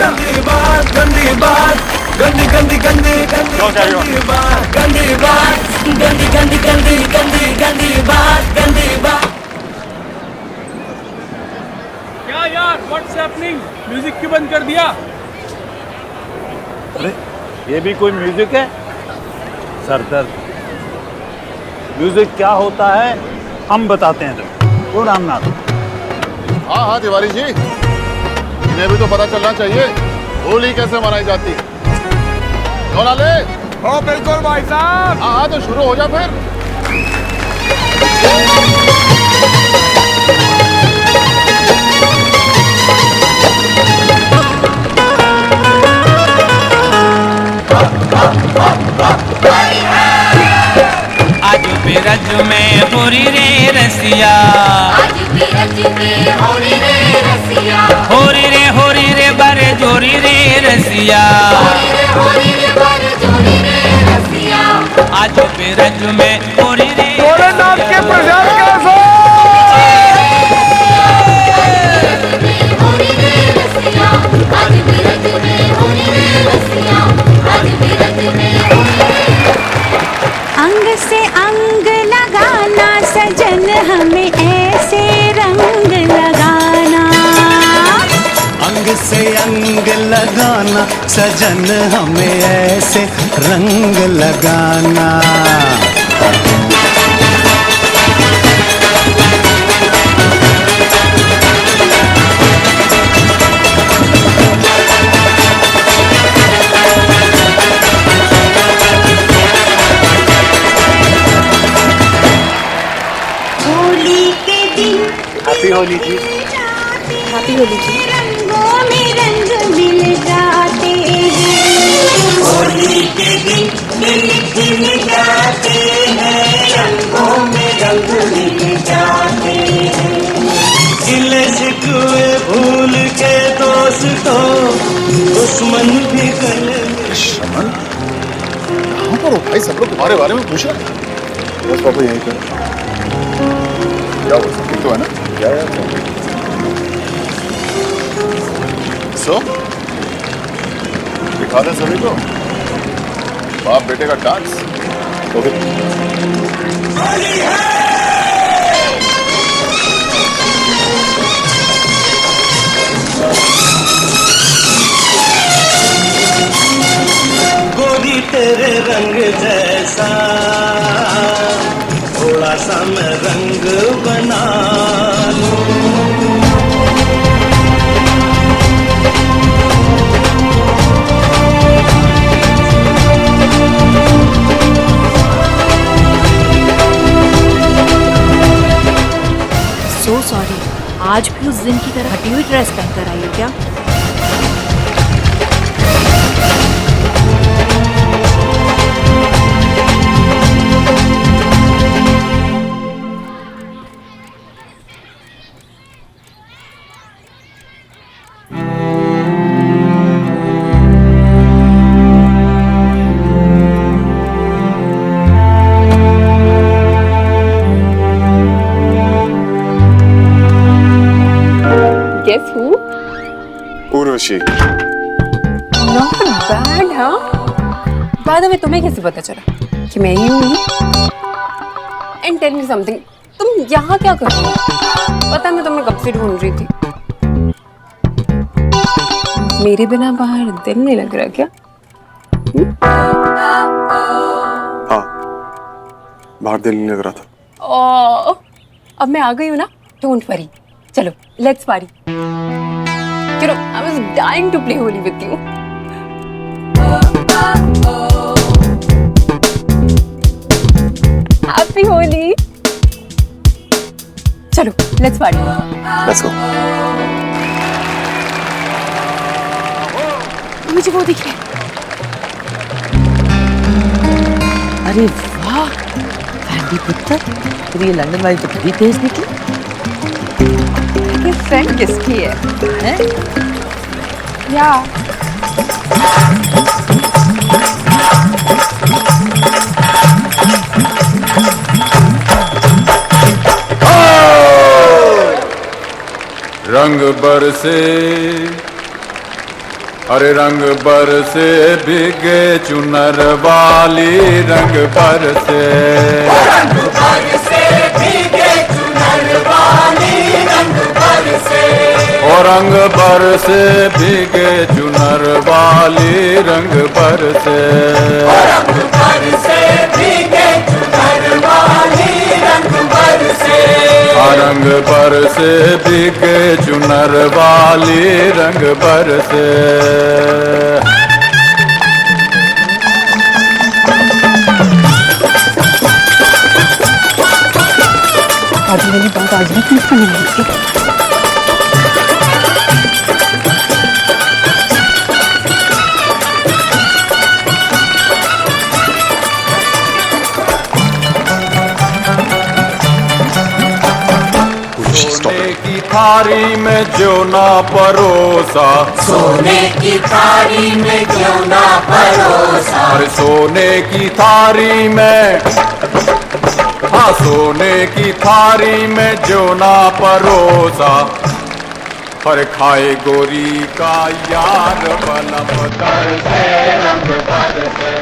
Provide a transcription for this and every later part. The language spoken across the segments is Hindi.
गंदी बात गंदी बात गंदी गंदी गंदी गंदी बात गंदी बात गंदी गंदी गंदी गंदी गंदी बात गंदी बात। क्या यार व्हाट्स हैपनिंग? म्यूजिक क्यों बंद कर दिया? अरे ये भी कोई म्यूजिक है? सरदर्द। म्यूजिक क्या होता है हम बताते हैं तुम। रामनाथ। हाँ हाँ तिवारी जी, इन्हें भी तो पता चलना चाहिए होली कैसे मनाई जाती है। कौन ले? ओ बिल्कुल भाई साहब। हाँ हाँ तो शुरू हो जा फिर। आज बिरज में होरी रे रसिया, आज बिरज में होरी रे रसिया, होरी रे बर जोरी रे रसिया, होरी रे बर जोरी रे रसिया। आज बिरज में होरी रे भोलेनाथ के प्रसाद कैसे? होरी रे रसिया, आज बिरज में होरी रे रसिया, आज बिरज में होरी रे। अंग से अंग लगाना सजन हमें ऐसे रंग लगाना, अंग से अंग लगाना सजन हमें ऐसे रंग लगाना। होली के दिन हैप्पी होली जी। हैप्पी होली जी। रंगों में रंग मिल जाते हैं, होली के दिन दिल खिल जाते हैं, रंगों में रंग मिल जाते हैं। गिले शिकवे भूल के दोस्तों दुश्मन भी गले में। शमन कहाँ पर हो भाई? सब लोग तुम्हारे बारे में पूछ रहे हैं। बस पापा यही कर। क्या हो सकती तो है ना? क्या सो दिखा दे सभी को बाप बेटे का डांस। ओके गोरी तेरे रंग जैसा थोड़ा सा मैं रंग बना लूं। सो सॉरी, आज भी उस दिन की तरह हटी हुई ड्रेस पहनकर आई हो क्या? Guess who? Urvashi. Not bad, हाँ? बाद में तुम्हें कैसे पता चला कि मैं ही हूँ? And tell me something, तुम यहाँ क्या कर रही हो? पता मैं तुम्हें कब से ढूंढ रही थी। मेरे बिना बाहर दिल नहीं लग रहा क्या? हाँ बाहर दिल नहीं लग रहा था। ओह, अब मैं आ गई हूँ ना? Don't worry. चलो, let's party. You know, I was dying to play Holi with you. Happy Holi. चलो, let's party. Let's go. मुझे वो दिखे। अरे वाह, फैंडी पुत्र, तेरी ये लंदन वाली तो कितनी तेज निकली। ये फ्रेंड किसकी है? हैं? या रंग बरसे अरे रंग बरसे भीगे चुनर वाली रंग बरसे, रंग बरसे भीगे चुनर वाली रंग बरसे, और रंग बरसे भीगे चुनर वाली रंग बरसे, रंग बरसे भीगे चुनर वाली रंग बरसे, रंग बरसे भीगे चुनर वाली रंग बरसे। आज वाली बात आज भी क्यों करनी है? सोने की थारी में जो ना परोसा, सोने की थारी में क्यों ना परोसा, अरे सोने की थारी में, हाँ सोने की थारी में जो ना परोसा, पर खाए गोरी का यार बलम दर से रंग बरसे।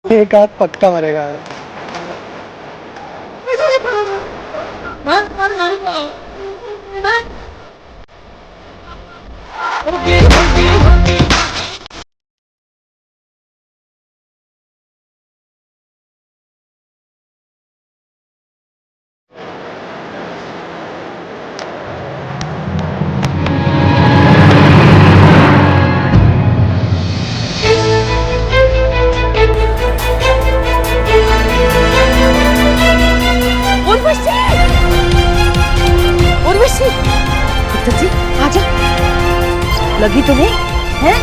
एक हाथ पक्का मरेगा। लगी तुम्हें है?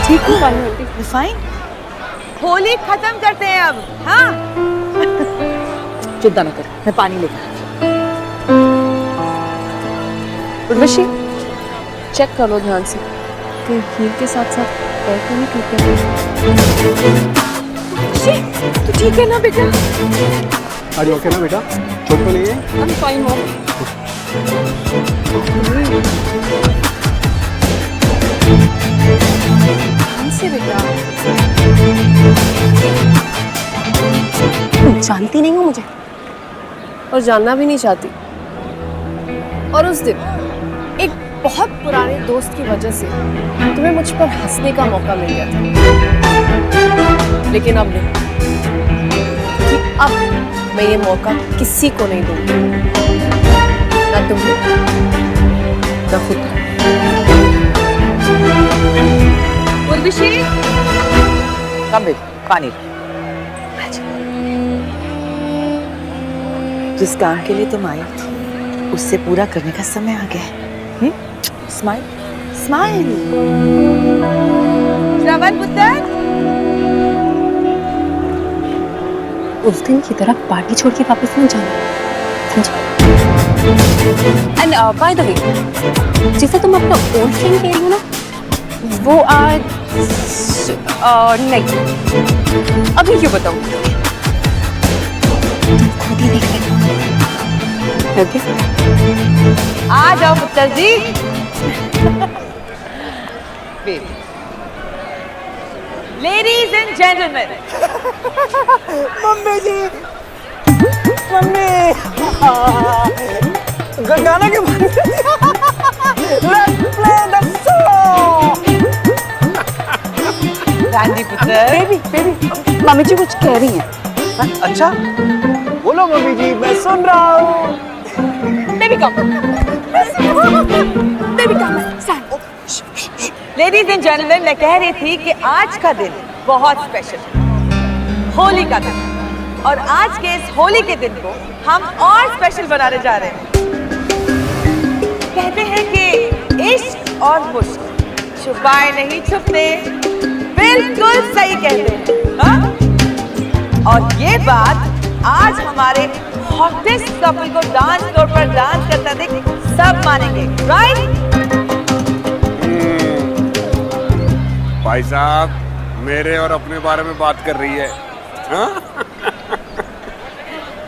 ठीक हूँ फाइन। होली खत्म करते हैं अब। हाँ चिंता न कर, मैं पानी लेकर। उर्वशी चेक कर लो ध्यान से कि हील के साथ साथ पैर तो नहीं टूटे। तू ठीक है ना बेटा? आर यू ओके ना बेटा? चोट तो नहीं है? I am fine mom. से बेटा जानती नहीं हो मुझे और जानना भी नहीं चाहती। और उस दिन एक बहुत पुराने दोस्त की वजह से तुम्हें मुझ पर हंसने का मौका मिल गया था, लेकिन अब नहीं, कि अब मैं ये मौका किसी को नहीं दूंगी, ना तुम्हें ना खुद को। पानी। जिस काम के लिए तुम आई थी उससे पूरा करने का समय आ गया है। Smile smile. श्रवण पुत्र उस दिन की तरह पार्टी छोड़ के वापस नहीं जाना, समझे? एंड बाय द वे, जिसे तुम अपना ओल्ड फ्रेंड कह रही हो ना, वो आज नहीं, अभी क्यों बताऊं? तुम खुद ही देख लेना। ओके आ जाओ पुत्र जी। Ladies and gentleman, mummy ji, mummy गाना के Let's play the song. Gandhi पुत्र। बेबी मम्मी जी कुछ कह रही हैं। अच्छा बोलो मम्मी जी, मैं सुन रहा हूँ। Baby come. Ladies and gentleman, मैं कह रही थी कि आज का दिन बहुत स्पेशल है, होली का दिन। और आज के इस होली के दिन को हम और स्पेशल बनाने जा रहे हैं। कहते हैं कि इश्क और मुश्क छुपाए नहीं छुपते, बिल्कुल सही कहते हैं, हाँ? और ये बात आज हमारे हॉटेस्ट कपल को डांस फ्लोर पर डांस करता देख सब मानेंगे, राइट? भाई साहब मेरे और अपने बारे में बात कर रही है, हाँ?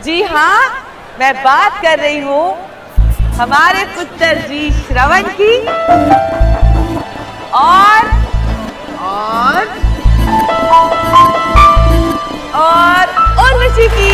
जी हाँ, मैं बात कर रही हूँ हमारे पुत्र जी श्रवण की और उर्वशी की।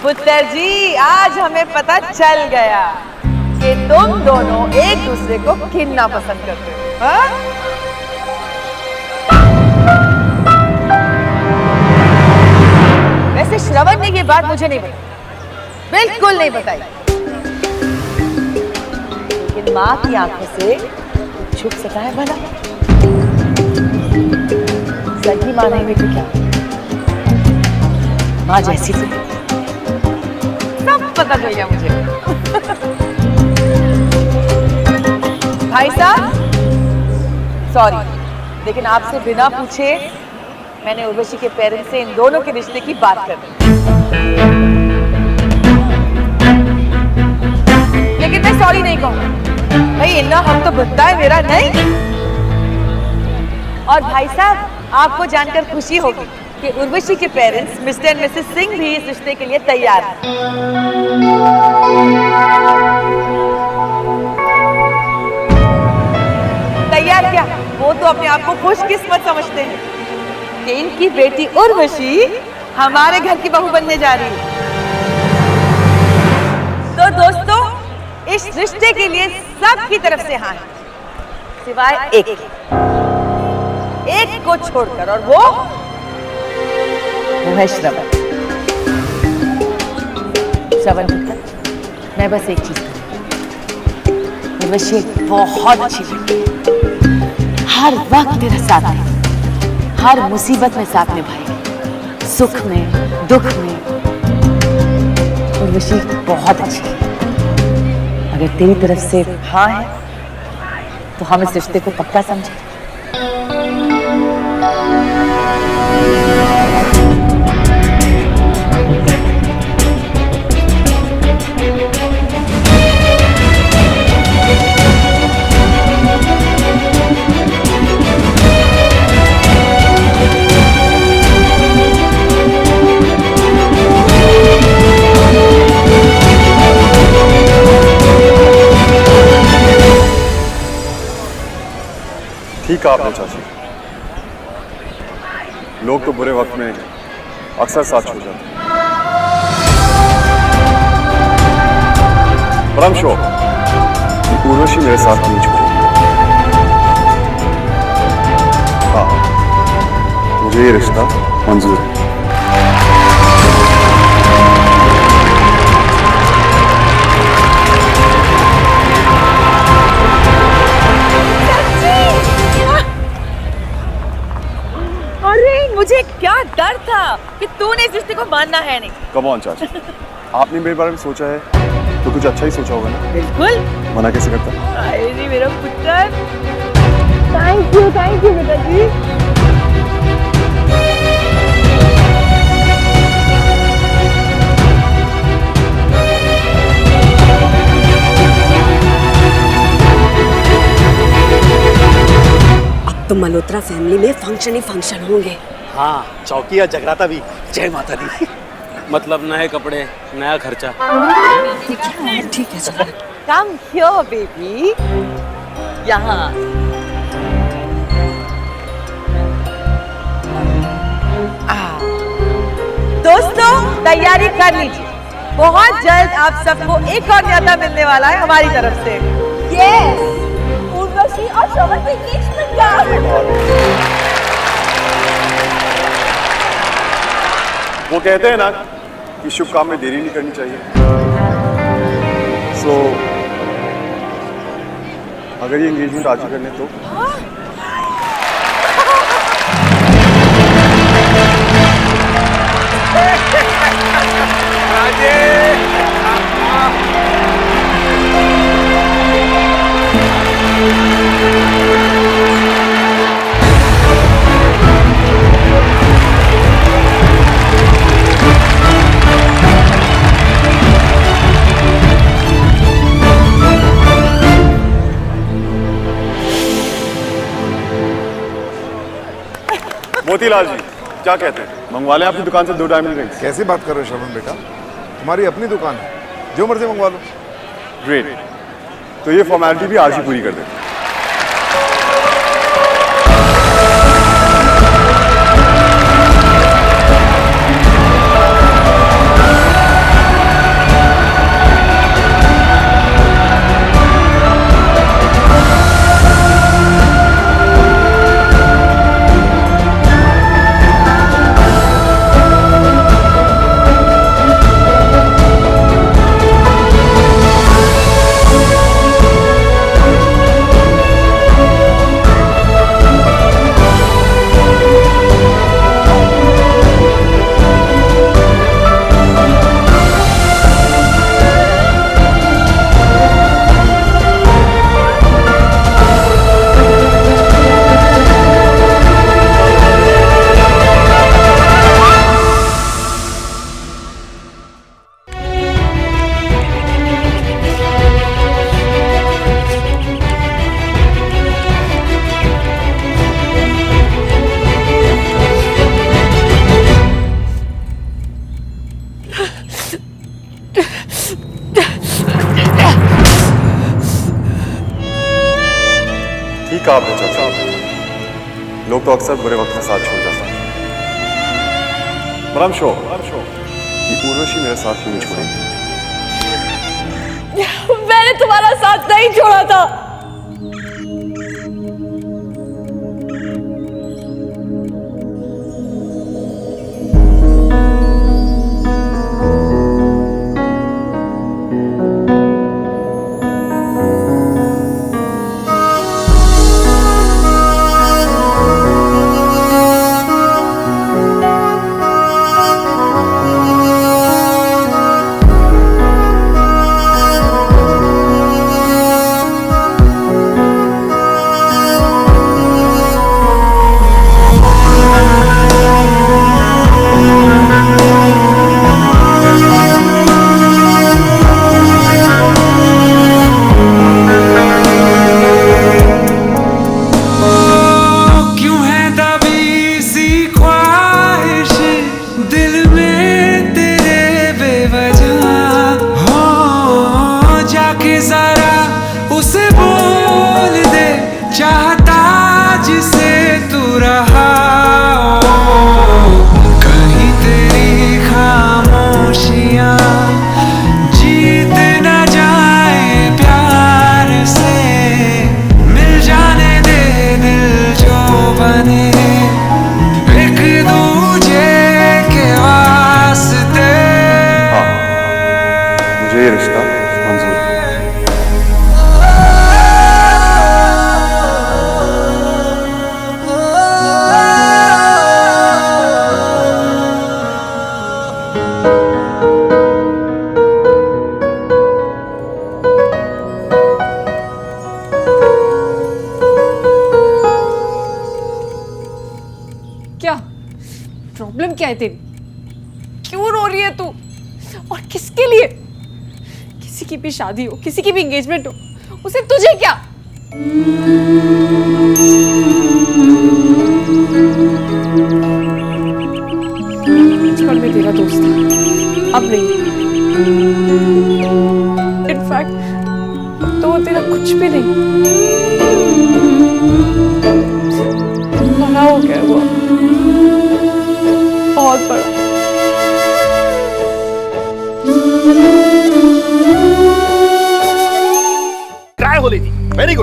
पुत्र जी, आज हमें पता चल गया कि तुम दोनों एक दूसरे को कितना पसंद करते हो, हाँ? वैसे श्रवण ने ये बात मुझे नहीं बताई, बिल्कुल नहीं बताई, लेकिन माँ की आंखों से छुप सकता है भला? सही माँ नहीं बेटी क्या? माँ जैसी थी, सब पता चल गया मुझे। भाई साहब सॉरी, लेकिन आपसे बिना पूछे मैंने उर्वशी के पेरेंट्स से इन दोनों के रिश्ते की बात कर दी। लेकिन मैं सॉरी नहीं कहूँगा भाई, इतना हक तो बनता है मेरा, नहीं? और भाई साहब आपको जानकर खुशी होगी कि उर्वशी के parents mister and Mrs Singh भी इस रिश्ते के लिए तैयार हैं। तैयार क्या, वो तो अपने आप को खुशकिस्मत समझते हैं कि इनकी बेटी उर्वशी हमारे घर की बहू बनने जा रही है। तो दोस्तों, इस रिश्ते के लिए सबकी तरफ से हाँ है, सिवाय एक को छोड़कर, और वो है श्रवण। श्रवण पुत्र, मैं बस एक चीज कहूँ, उर्वशी बहुत अच्छी लड़की है, हर वक्त तेरा साथ है, हर मुसीबत में साथ निभाएगी, सुख में दुख में। उर्वशी बहुत अच्छी है, अगर तेरी तरफ से हाँ है तो हम इस रिश्ते को पक्का समझें। ठीक आपने चाची, लोग तो बुरे वक्त में अक्सर साथ छोड़ जाते हैं, पर I'm sure कि उर्वशी मेरे साथ नहीं छोड़ेगी। हाँ, मुझे ये रिश्ता मंजूर है। मुझे क्या डर था कि तूने इस रिश्ते को मानना है नहीं। कम ऑन चाची, आपने मेरे बारे में सोचा है तो कुछ अच्छा ही सोचा होगा ना? बिल्कुल। मना कैसे करता? अरे मेरा पुत्र, थैंक यू बेटा जी। मल्होत्रा फैमिली में फंक्शन ही फंक्शन होंगे। हाँ, चौकिया जगराता भी। जय माता दी। मतलब नए कपड़े, नया खर्चा। ठीक है चलो। कम हियर बेबी, यहाँ। दोस्तों तैयारी कर लीजिए, बहुत जल्द आप सबको एक और न्योता मिलने वाला है हमारी तरफ से। यस, उर्वशी और श्रवण की एंगेजमेंट का। वो कहते हैं ना कि शुभ काम में देरी नहीं करनी चाहिए। सो अगर ये एंगेजमेंट आज ही करने तो मोतीलाल जी क्या कहते हैं, मंगवा लें आपकी दुकान से 2 डायमंड रिंग्स? कैसी बात कर रहे हो श्रवण बेटा, तुम्हारी अपनी दुकान है, जो मर्जी मंगवा लो। ग्रेट, तो ये फॉर्मेलिटी भी आज ही पूरी कर देते हैं। ठीक आपने चाचा, लोग तो अक्सर बुरे वक्त में साथ छोड़ जाते हैं, पर I'm sure कि उर्वशी मेरे साथ नहीं छोड़ेगी। मैंने तुम्हारा साथ नहीं छोड़ा था। प्रॉब्लम क्या है तेरी? क्यों रो रही है तू? और किसके लिए? किसी की भी शादी हो, किसी की भी एंगेजमेंट हो, उसे तुझे क्या? बचपन में तेरा दोस्त था, अब नहीं। इनफैक्ट अब तो वो तेरा कुछ भी नहीं, बड़ा हो गया वो, बहुत बड़ा। ट्राई होली थी, वेरी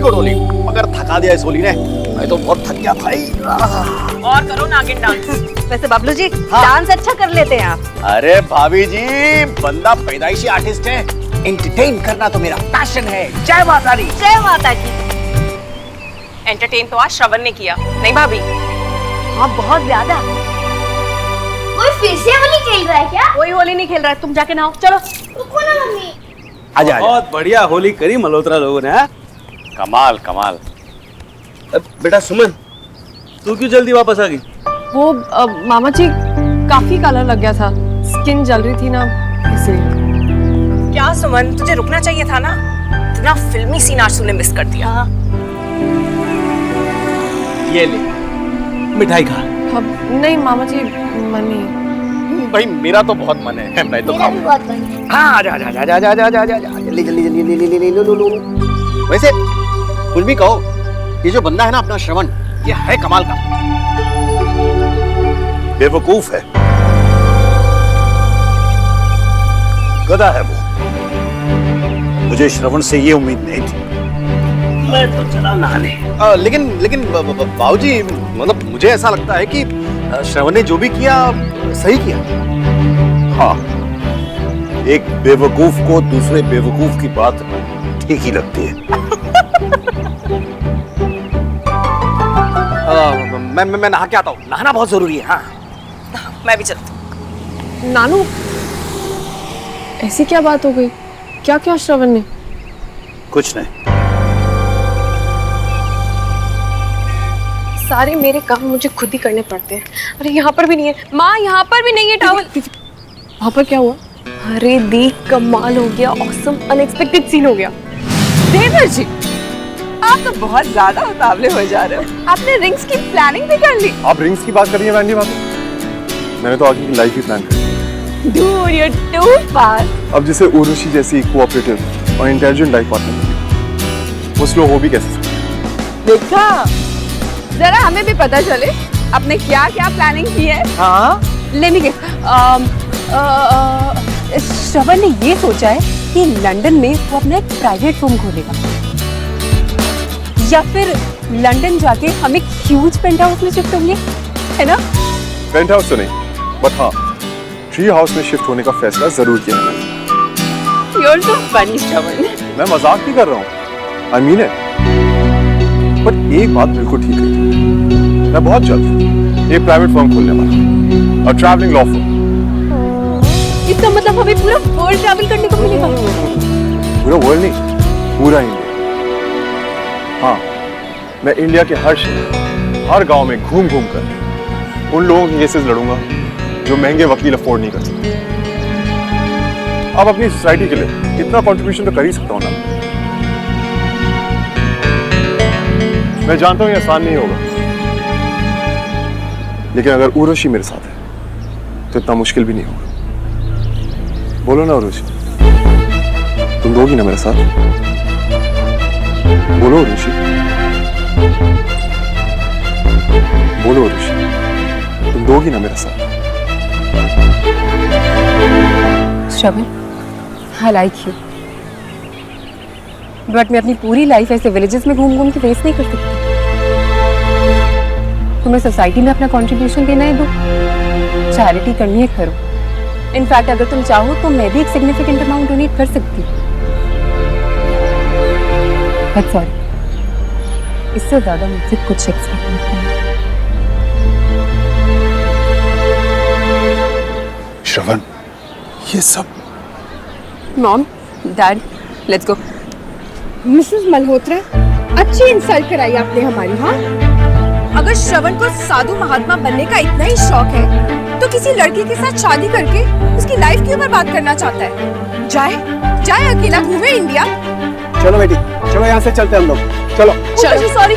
गुड होली। मगर थका दिया इस होली ने, मैं तो बहुत थक गया भाई। और करो नागिन डांस। वैसे बबलू जी डांस अच्छा कर लेते हैं आप। अरे भाभी जी, बंदा पैदाइशी आर्टिस्ट है, एंटरटेन करना तो मेरा पैशन है। जय माता दी। जय माता की। एंटरटेन तो आज श्रवण ने किया, नहीं भाभी? हाँ बहुत ज्यादा। कोई फिर से होली खेल रहा है क्या? कोई होली नहीं खेल रहा है, तुम जाके नहाओ चलो। रुको ना मम्मी। आजा। बहुत बढ़िया होली करी मल्होत्रा लोगों ने। कमाल कमाल। बेटा सुमन, तू क्यों जल्दी वापस आ गई? वो मामा जी काफी कलर लग गया था, स्किन जल रही थी ना, इसलिए। क्या सुमन, तुझे रुकना चाहिए था ना, इतना फिल्मी सीन आज तूने मिस कर दिया। ये ले मिठाई खा। अब नहीं मामा जी, मन नहीं। भाई मेरा तो बहुत मन है, मैं तो खाऊं। बहुत बड़ी। हाँ आजा आजा आजा आजा आजा आजा आजा, जल्दी जल्दी जल्दी ले ले ले लो लो लो। वैसे कुछ भी कहो, ये जो बंदा है ना अपना श्रवण, ये है कमाल का। बेवकूफ है, गधा है वो। मुझे श्रवण से ये उम्मीद नहीं थी। मैं तो चला नहाने। लेकिन बाबूजी, मतलब मुझे ऐसा लगता है कि श्रवण ने जो भी किया सही किया। हाँ, एक बेवकूफ को दूसरे बेवकूफ की बात ठीक ही लगती है। मैं नहा के आता हूँ, नहाना बहुत जरूरी है। हाँ मैं भी चलती हूँ। नानू, ऐसी क्या बात हो गई? क्या क्या श्रवण ने? कुछ नहीं। सारे मेरे काम मुझे खुद ही करने पड़ते हैं। अरे यहाँ पर भी नहीं है माँ, यहाँ पर भी नहीं है टॉवल। वहाँ पर क्या हुआ? अरे देख, कमाल हो गया, ऑसम अनएक्सपेक्टेड सीन हो गया। देवर जी, आप तो बहुत ज्यादा उतावले हो जा रहे हो। आपने रिंग्स की प्लानिंग भी कर ली? आप रिंग्स की बात कर रही हैं वैंडी भाभी? मैंने तो आगे की लाइफ ही प्लान कर ली। Dude, you're too fast. अब जैसे उर्वशी जैसी कोऑपरेटिव और इंटेलिजेंट लाइफ पार्टनर मिली, वो स्लो हो भी कैसे सकती? देखा, जरा हमें भी पता चले आपने क्या क्या प्लानिंग की है। हाँ, लेट मी गेस। श्रवण ने ये सोचा है कि लंदन में वो अपना एक प्राइवेट रूम खोलेगा, या फिर लंदन जाके हम एक ह्यूज पेंट हाउस में शिफ्ट होंगे, है ना? पेंट हाउस तो नहीं, बट हाँ ट्री हाउस में शिफ्ट होने का फैसला जरूर किया है मैंने। You're so funny, श्रवण। मैं मजाक नहीं कर रहा हूँ, I mean it। बट एक बात बिल्कुल ठीक है, मैं बहुत जल्द एक प्राइवेट फर्म खोलने वाला हूँ, और ट्रैवलिंग लॉ फर्म। इसका मतलब हमें पूरा वर्ल्ड ट्रैवल करने को मिलेगा? पूरा वर्ल्ड नहीं, पूरा इंडिया। हाँ, मैं इंडिया के हर शहर, हर गांव में घूम घूम कर उन लोगों के केसेस लड़ूंगा जो महंगे वकील अफोर्ड नहीं कर सकते। अब अपनी सोसाइटी के लिए इतना कंट्रीब्यूशन तो कर ही सकता हूं ना। मैं जानता हूं ये आसान नहीं होगा, लेकिन अगर उर्वशी मेरे साथ है तो इतना मुश्किल भी नहीं होगा। बोलो ना उर्वशी, तुम दोगी ना मेरे साथ? बोलो उर्वशी, बोलो उर्वशी, तुम दोगी ना मेरे साथ? श्रवण, I like you, बट मैं अपनी पूरी लाइफ ऐसे विलेजेस में घूम घूम के वेस्ट नहीं कर सकती। तुम्हें सोसाइटी में अपना कंट्रीब्यूशन देना है, दो। चैरिटी करनी है, करो। इनफैक्ट अगर तुम चाहो तो मैं भी एक सिग्निफिकेंट अमाउंट डोनेट कर सकती हूँ। बट सॉरी, इससे ज्यादा मुझसे कुछ एक्सपेक्ट नहीं करना। श्रवण, ये सब। Mom, dad, let's go. Mrs Malhotra, अच्छी इंसल्ट कराई आपने हमारी। हाँ, अगर श्रवण को साधु महात्मा बनने का इतना ही शौक है तो किसी लड़की के साथ शादी करके उसकी लाइफ क्यों बर्बाद करना चाहता है? जाए अकेला घूमे इंडिया, चलो बेटी, चलो यहाँ से चलते हैं हम लोग, चलो। चलो सॉरी।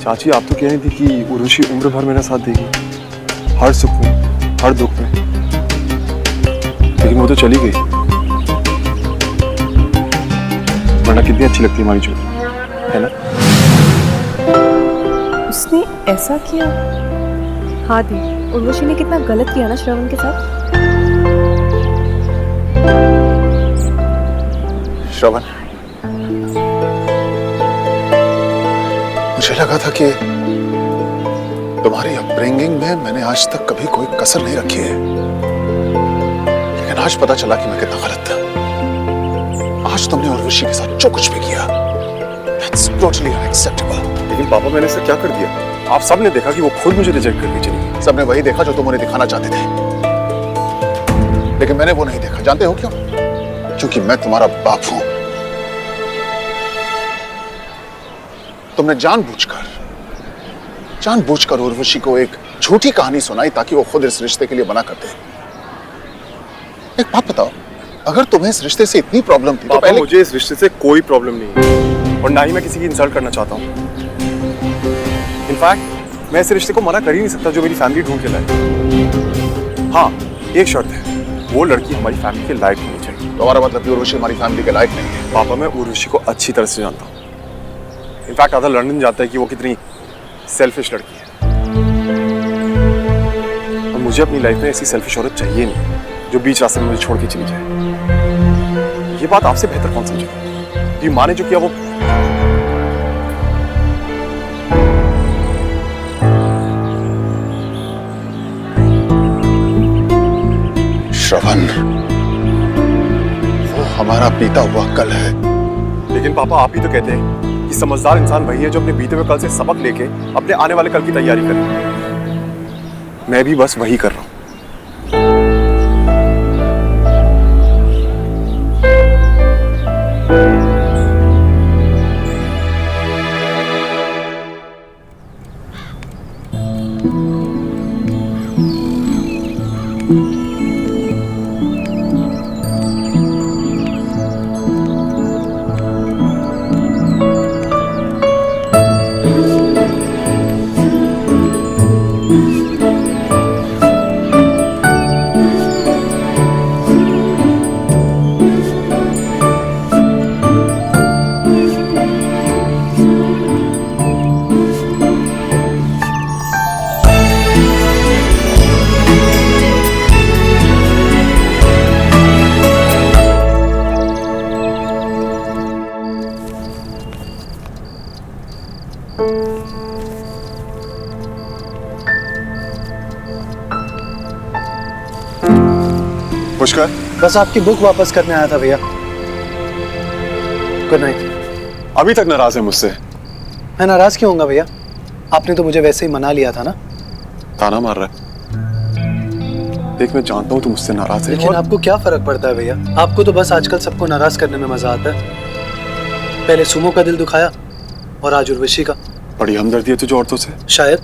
चाची आप तो कह रही थी कि उर्वशी उम्र भर मेरा साथ देगी, हर सुख में, हर दुख में, लेकिन वो तो चली गई। वरना कितनी अच्छी लगती है हमारी जोड़ी, है ना? उसने ऐसा किया? हाँ दी, उर्वशी ने कितना गलत किया ना श्रवण के साथ। श्रवण, मुझे लगा था कि तुम्हारी अपब्रिंगिंग में मैंने आज तक कभी कोई कसर नहीं रखी है, लेकिन आज पता चला कि मैं कितना गलत था। आज तुमने उर्वशी के साथ जो कुछ भी किया, that's totally unacceptable। लेकिन पापा मैंने ऐसा क्या कर दिया? आप सबने देखा कि वो खुद मुझे रिजेक्ट करके चली गई। सबने वही देखा जो तुम उन्हें दिखाना चाहते थे, लेकिन मैंने वो नहीं देखा। जानते हो क्यों? क्योंकि मैं तुम्हारा बाप हूं। तुमने जानबूझकर उर्वशी को एक झूठी कहानी सुनाई ताकि वो खुद इस रिश्ते के लिए मना कर दे। एक बात बताओ, अगर तुम्हें इस रिश्ते से इतनी प्रॉब्लम थी तो पहले। मुझे इस रिश्ते से कोई प्रॉब्लम नहीं है और ना ही मैं किसी की इंसल्ट करना चाहता हूँ। इनफैक्ट मैं इस रिश्ते को मना कर ही नहीं सकता जो मेरी फैमिली ढूंढ के लाए। हाँ, एक शर्त है, वो लड़की हमारी फैमिली के लायक होनी चाहिए। तुम्हारा मतलब कि उर्वशी हमारी फैमिली के लायक नहीं है? पापा, मैं उर्वशी को अच्छी तरह से जानता हूँ। इनफैक्ट आधा लंदन जानता है कि वो कितनी सेल्फिश लड़की है, और मुझे अपनी लाइफ में ऐसी सेल्फिश औरत चाहिए नहीं जो बीच रास्ते में मुझे छोड़ के चली जाए। ये बात आपसे बेहतर कौन समझेगा? ये माँ ने जो किया वो। श्रवण, वो हमारा बीता हुआ कल है। लेकिन पापा, आप ही तो कहते हैं कि समझदार इंसान वही है जो अपने बीते हुए कल से सबक लेके अपने आने वाले कल की तैयारी करे। मैं भी बस वही कर रहा हूं। पुष्कर, बस आपकी बुक वापस करने आया था भैया। Good night. अभी तक नाराज है मुझसे? मैं नाराज क्यों होऊंगा भैया? आपने तो मुझे वैसे ही मना लिया था ना। ताना मार रहा है। देख, मैं जानता हूँ तुम मुझसे नाराज है, लेकिन आपको क्या फर्क पड़ता है भैया? आपको तो बस आजकल सबको नाराज करने में मजा आता है। पहले सुमो का दिल दुखाया और आज उर्वशी का। बड़ी हमदर्दी है तुझे औरतों से। शायद,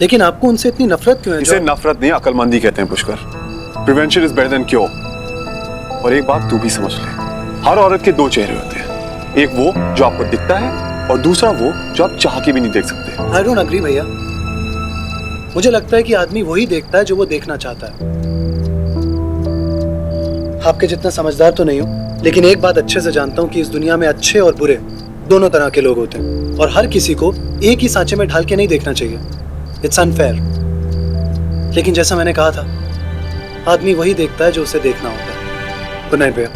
लेकिन आपको उनसे इतनी नफरत क्यों है? इसे नफरत नहीं, अक्लमंदी कहते हैं Pushkar. Prevention is better than cure. और एक बात तू भी समझ ले, हर औरत के दो चेहरे होते हैं, एक वो जो आपको दिखता है और दूसरा वो जो आप चाह के भी नहीं देख सकते। आई डोंट एग्री भैया। मुझे लगता है कि आदमी वही देखता है जो वो देखना चाहता है। आपके जितना समझदार तो नहीं हूं, लेकिन एक बात अच्छे से जानता हूं कि इस दुनिया में अच्छे और बुरे दोनों तरह के लोग होते हैं, और हर किसी को एक ही सांचे में ढाल के नहीं देखना चाहिए। It's unfair. लेकिन जैसा मैंने कहा था, आदमी वही देखता है जो उसे देखना होता है। गुड नाइट भैया।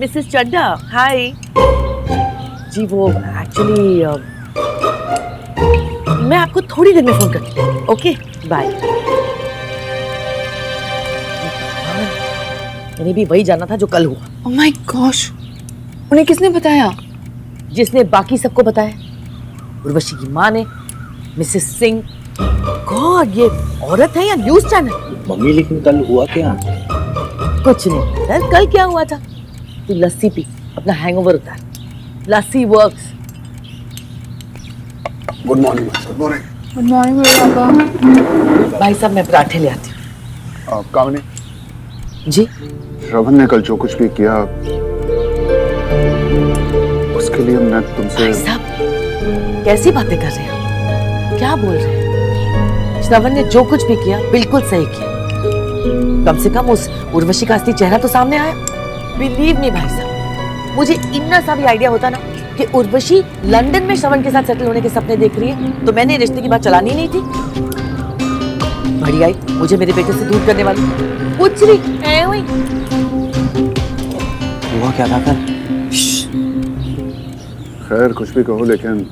मिसेस चड्डा, हाय जी। वो एक्चुअली मैं आपको थोड़ी देर में फोन करती हूँ। Okay, bye. मैंने भी वही जाना था जो कल हुआ। ओह माय गॉश, उन्हें किसने बताया? जिसने बाकी सबको बताया, उर्वशी की माँ ने, मिसेस सिंह। गॉड, ये औरत है या न्यूज चैनल? मम्मी लेकिन कल हुआ क्या? कुछ नहीं यार, कल क्या हुआ था? तू लस्सी पी, अपना हैंगओवर उतार। Lassi works. Good morning. Good morning. Good morning papa. भाई साहब, मैं पराठे ले आती हूँ। कामनी जी? श्रवण ने कल जो कुछ भी किया उसके लिए मैं तुमसे। भाई साहब, कैसी बातें कर रहे हैं? क्या बोल रहे हैं? श्रवण ने जो कुछ भी किया बिल्कुल सही किया। कम से कम उस उर्वशी का असली चेहरा तो सामने आया। बिलीव मी भाई साहब, मुझे इतना सा भी आइडिया होता ना कि उर्वशी लंदन में श्रवण के साथ सेटल होने के सपने देख रही है, तो मैंने रिश्ते की बात चलानी नहीं थी। बड़ी आई मुझे मेरे बेटे से दूर करने वाली। कुछ नहीं है हुई। हुआ क्या था कल? खैर कुछ भी कहो, लेकिन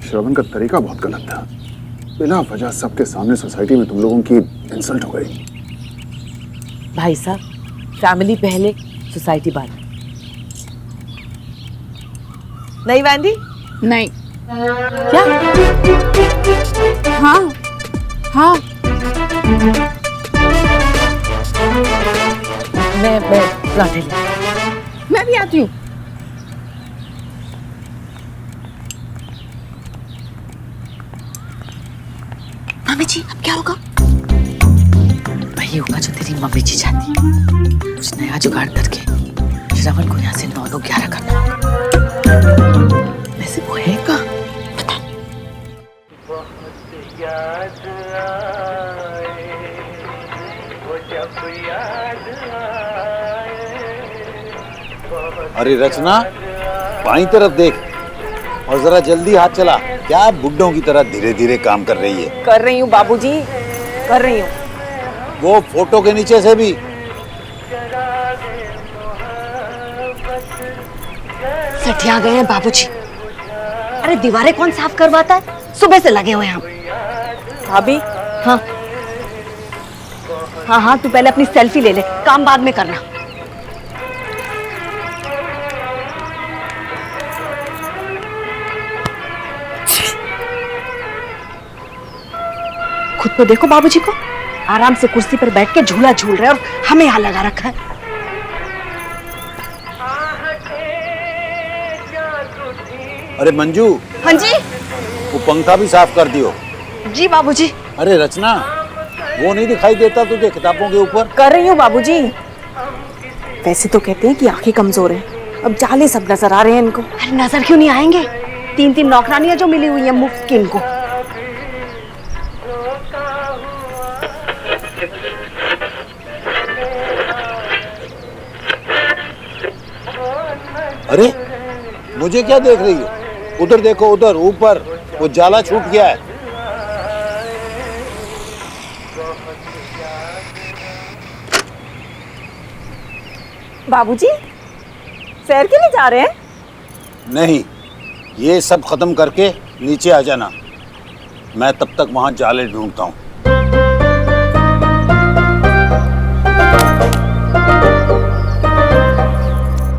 श्रवण का तरीका बहुत गलत था। बिना वजह सबके सामने सोसाइटी में तुम लोगों की इंसल्ट हो गई। भाई साहब, फैमिली पहले, सोसाइटी बाद। नहीं वैंडी? नहीं। क्या? हाँ हाँ। मैं पराठे ले। मैं भी आती हूँ। मम्मी जी, अब क्या होगा? वही होगा जो तेरी मम्मी जी चाहती है। कुछ नया जुगाड़ करके श्रवण को यहाँ से 9-11 करना। वैसे वो है कहाँ? अरे रचना, बाईं तरफ देख और जरा जल्दी हाथ चला। क्या बुड्ढों की तरह धीरे धीरे काम कर रही है? कर रही हूँ बाबूजी, कर रही हूँ। वो फोटो के नीचे से भी। सठिया गए हैं बाबूजी। अरे दीवारें कौन साफ करवाता है? सुबह से लगे हुए हैं हम। भाभी? हाँ हाँ हाँ, तू पहले अपनी सेल्फी ले ले, काम बाद में करना। खुद को देखो बाबूजी को, आराम से कुर्सी पर बैठ के झूला झूल रहे और हमें यहाँ लगा रखा है। अरे मंजू। हाँ जी? वो पंखा भी साफ कर दियो। जी बाबूजी। अरे रचना, वो नहीं दिखाई देता तुझे किताबों के ऊपर? कर रही हूँ बाबूजी। वैसे तो कहते हैं कि आंखें कमजोर हैं, अब जाले सब नजर आ रहे हैं इनको। अरे नजर क्यों नहीं आएंगे? 3-3 नौकरानियां जो मिली हुई हैं मुफ्त की इनको। अरे मुझे क्या देख रही हो? उधर देखो, उधर ऊपर वो जाला छूट गया है। बाबूजी, सैर के लिए जा रहे हैं? नहीं, ये सब खत्म करके नीचे आ जाना। मैं तब तक वहां जाले ढूंढता हूँ।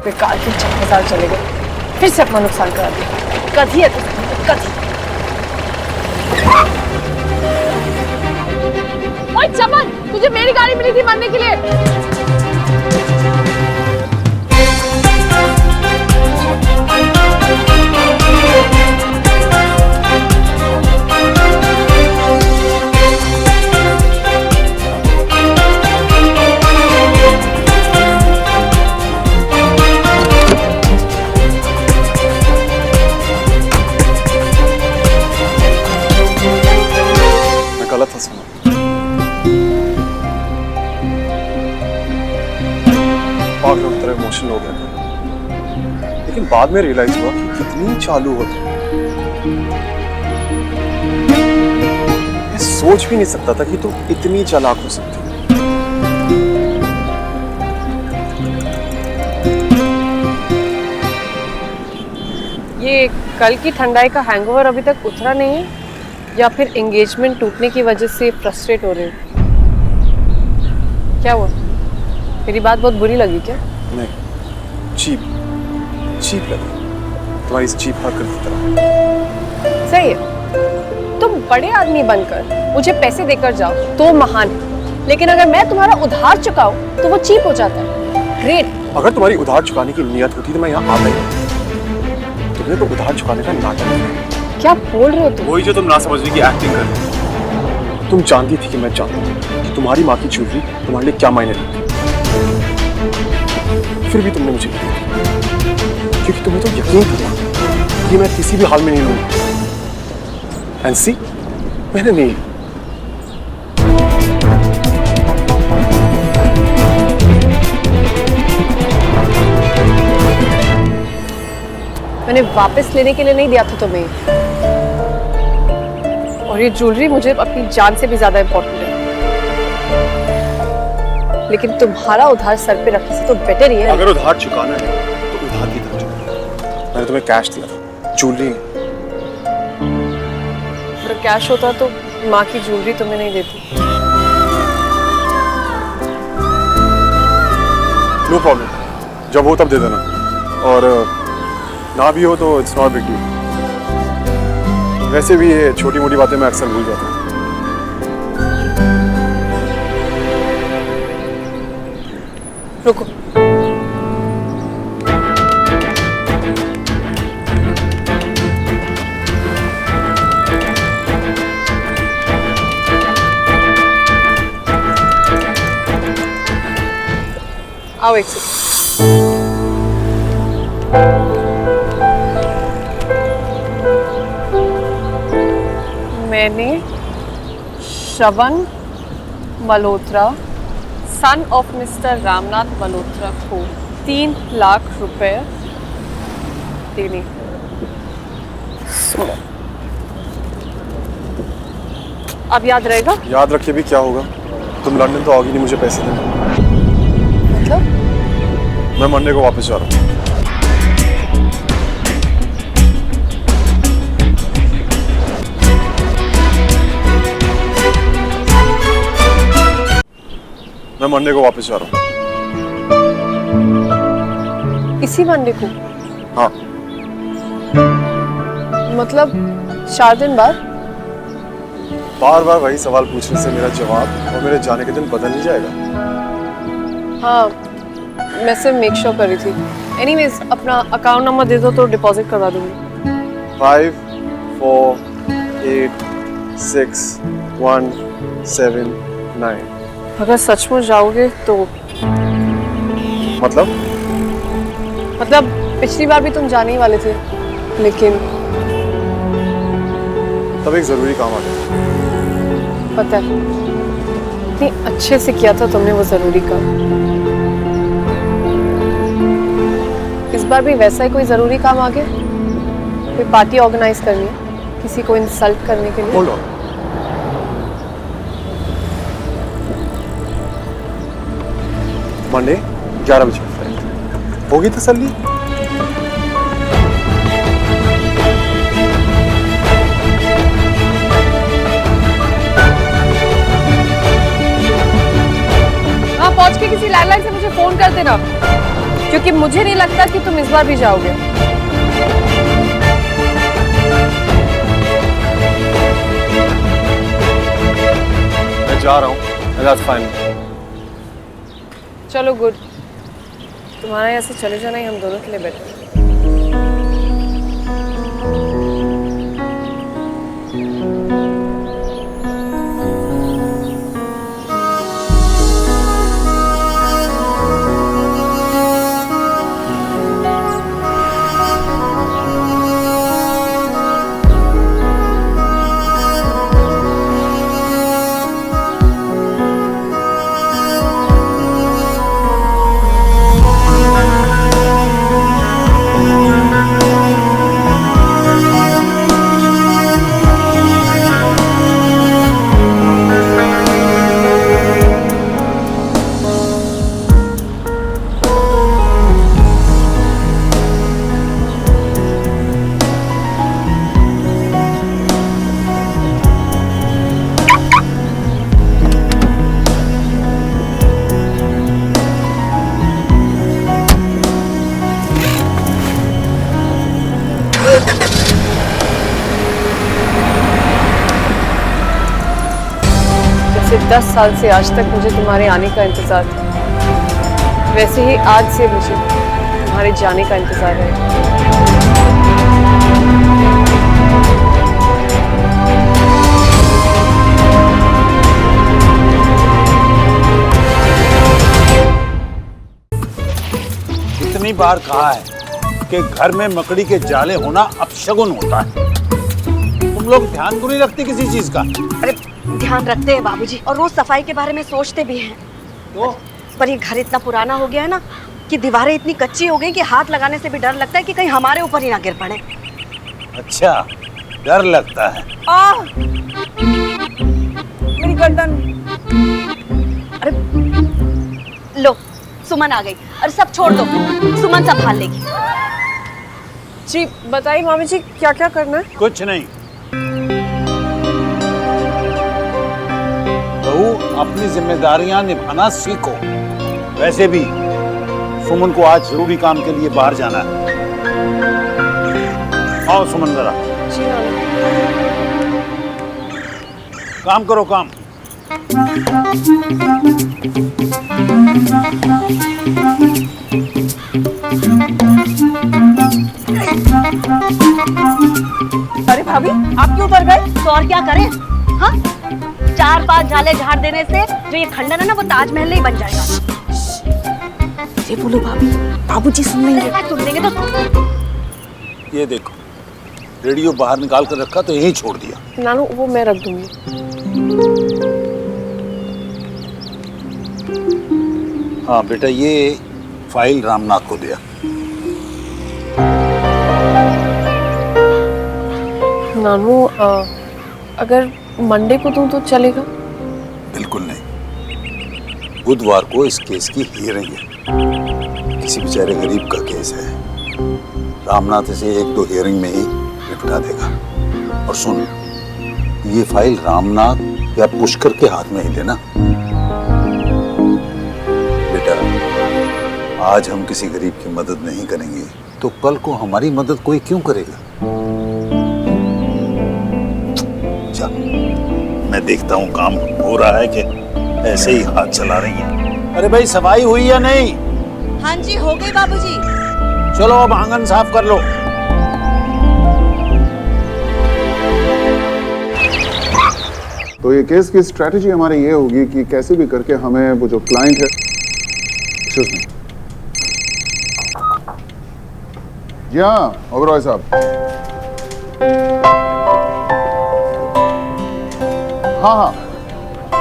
बेकार के 4,000 चले गए, फिर से अपना नुकसान करा दिया। कभी है तो कभी। ओए चमन, तुझे मेरी गाड़ी मिली थी मारने के लिए। गलत था सुना। पागलों की तरह इमोशनल हो गया था, लेकिन बाद में रियलाइज हुआ कि कितनी चालू होती। मैं सोच भी नहीं सकता था कि तुम इतनी चालाक हो सकती। ये कल की ठंडाई का हैंगओवर अभी तक उतरा नहीं है, या फिर एंगेजमेंट टूटने की वजह से फ्रस्ट्रेट हो रहे हो? क्या हुआ? मेरी बात बहुत बुरी लगी क्या? नहीं, चीप लगी तुम्हारी इस चीप हरकत की तरह। सही है, तुम बड़े आदमी बनकर मुझे पैसे देकर जाओ तो महान है, लेकिन अगर मैं तुम्हारा उधार चुकाऊं तो वो चीप हो जाता है। ग्रेट। अगर तुम्हारी उधार चुकाने की नियत होती तो मैं यहाँ आता ही। तुमने तो उधार चुकाने का नाटक किया। क्या बोल रहे हो तुम? वही जो तुम ना समझने की एक्टिंग कर रहे हो। तुम जानती थी कि मैं जानता हूँ कि तुम्हारी माँ की ज्वेलरी तुम्हारे लिए क्या मायने रखती, फिर भी तुमने मुझे दी, क्योंकि तुम्हें तो यकीन था कि मैं किसी भी हाल में नहीं लूंगा। एंड सी, मैंने नहीं। मैंने वापस लेने के लिए नहीं दिया था तुम्हें, और ये ज्वेलरी मुझे अपनी जान से भी ज्यादा इंपॉर्टेंट है। लेकिन तुम्हारा उधार सर पे रखने से तो बेटर ही है। अगर उधार चुकाना है तो उधार की तरफ चुकाओ। मैंने तुम्हें कैश दिया था, ज्वेलरी। अगर कैश होता तो माँ की ज्वेलरी तुम्हें नहीं देती। नो प्रॉब्लम, जब हो तब दे देना, और ना भी हो तो इट्स नॉट बिग डील। वैसे भी ये छोटी मोटी बातें मैं अक्सर भूल जाता हूँ। रुको, आओ एक सेकंड। मैंने Shravan Malhotra, son of mister Ramnath Malhotra को 3 लाख रुपए देने। अब याद रहेगा? याद रखे भी क्या होगा, तुम लंदन तो आओगी नहीं मुझे पैसे देने। मतलब? मैं मंडे को वापस जा रहा हूँ। मैं मंडे को वापस जा रहा हूँ। इसी मंडे को? हाँ। मतलब 4 दिन बाद? बार बार वही सवाल पूछने से मेरा जवाब और मेरे जाने के दिन बदल नहीं जाएगा। हाँ, मैं सिर्फ मेक श्योर कर रही थी। एनीवेज, अपना अकाउंट नंबर दे दो तो डिपॉजिट करवा दूंगी। 5 4 8 6 1 7 9। अगर सचमुच जाओगे तो? मतलब पिछली बार भी तुम जाने ही वाले थे, लेकिन तब एक जरूरी काम आ गया। पता है, इतनी अच्छे से किया था तुमने वो जरूरी काम। इस बार भी वैसा ही कोई जरूरी काम आ गया? कोई पार्टी ऑर्गेनाइज करनी है किसी को इंसल्ट करने के लिए? होल्ड ऑन, मंडे 11 बजे फ्लाइट होगी तसल्ली? हाँ, पहुंच के किसी लैंडलाइन से मुझे फोन कर देना, क्योंकि मुझे नहीं लगता कि तुम इस बार भी जाओगे। मैं जा रहा हूँ, that's fine। चलो गुड, तुम्हारा यहाँ से चले जाना ही हम दोनों के लिए बेटर है। 10 साल से आज तक मुझे तुम्हारे आने का इंतजार था, वैसे ही आज से मुझे तुम्हारे जाने का इंतजार है। इतनी बार कहा है कि घर में मकड़ी के जाले होना अपशगुन होता है। तुम लोग ध्यान क्यों नहीं रखते किसी चीज का? अरे ध्यान रखते हैं बाबूजी, और रोज सफाई के बारे में सोचते भी हैं। तो पर ये घर इतना पुराना हो गया है ना कि दीवारें इतनी कच्ची हो गई कि हाथ लगाने से भी डर लगता है कि कहीं हमारे ऊपर ही ना गिर पड़े। अच्छा, डर लगता है। मेरी गर्दन। अरे लो, सुमन आ गई। अरे सब छोड़ दो, सुमन संभाल लेगी। जी बताइए मामी जी, क्या क्या करना है? कुछ नहीं। बहू, अपनी जिम्मेदारियां निभाना सीखो। वैसे भी सुमन को आज जरूरी काम के लिए बाहर जाना है। आओ सुमन जरा। जी काम करो, काम। अरे भाभी, आप क्यों उतर गए? तो और क्या करें? हाँ, 4-5 झाले झाड़ देने से जो ये खंडन है ना, वो ताजमहल ही बन जाएगा। ये बोलो भाभी, बाबूजी सुन लेंगे। सुन लेंगे तो। ये देखो, रेडियो बाहर निकाल कर रखा तो यहीं छोड़ दिया। नानू, वो मैं रख दूंगी। हाँ बेटा, ये फाइल रामनाथ को दिया। नानू, अगर मंडे को दूं तो चलेगा? बिल्कुल नहीं। बुधवार को इस केस की हियरिंग है। किसी बेचारे गरीब का केस है। रामनाथ इसे 1-2 हियरिंग में ही निपटा देगा। और सुन, ये फाइल रामनाथ या पुष्कर के हाथ में ही देना। बेटा, आज हम किसी गरीब की मदद नहीं करेंगे तो कल को हमारी मदद कोई क्यों करेगा? चल, मैं देखता हूँ काम हो रहा है कि ऐसे ही हाथ चला रही है। अरे भाई, सफाई हुई या नहीं? हाँ जी, हो गई बाबूजी। चलो अब आंगन साफ कर लो। तो ये केस की स्ट्रेटजी हमारी ये होगी कि कैसे भी करके हमें वो जो क्लाइंट है, एक्सक्यूज मी, जी हाँ ओबरॉय साहब, हाँ हाँ,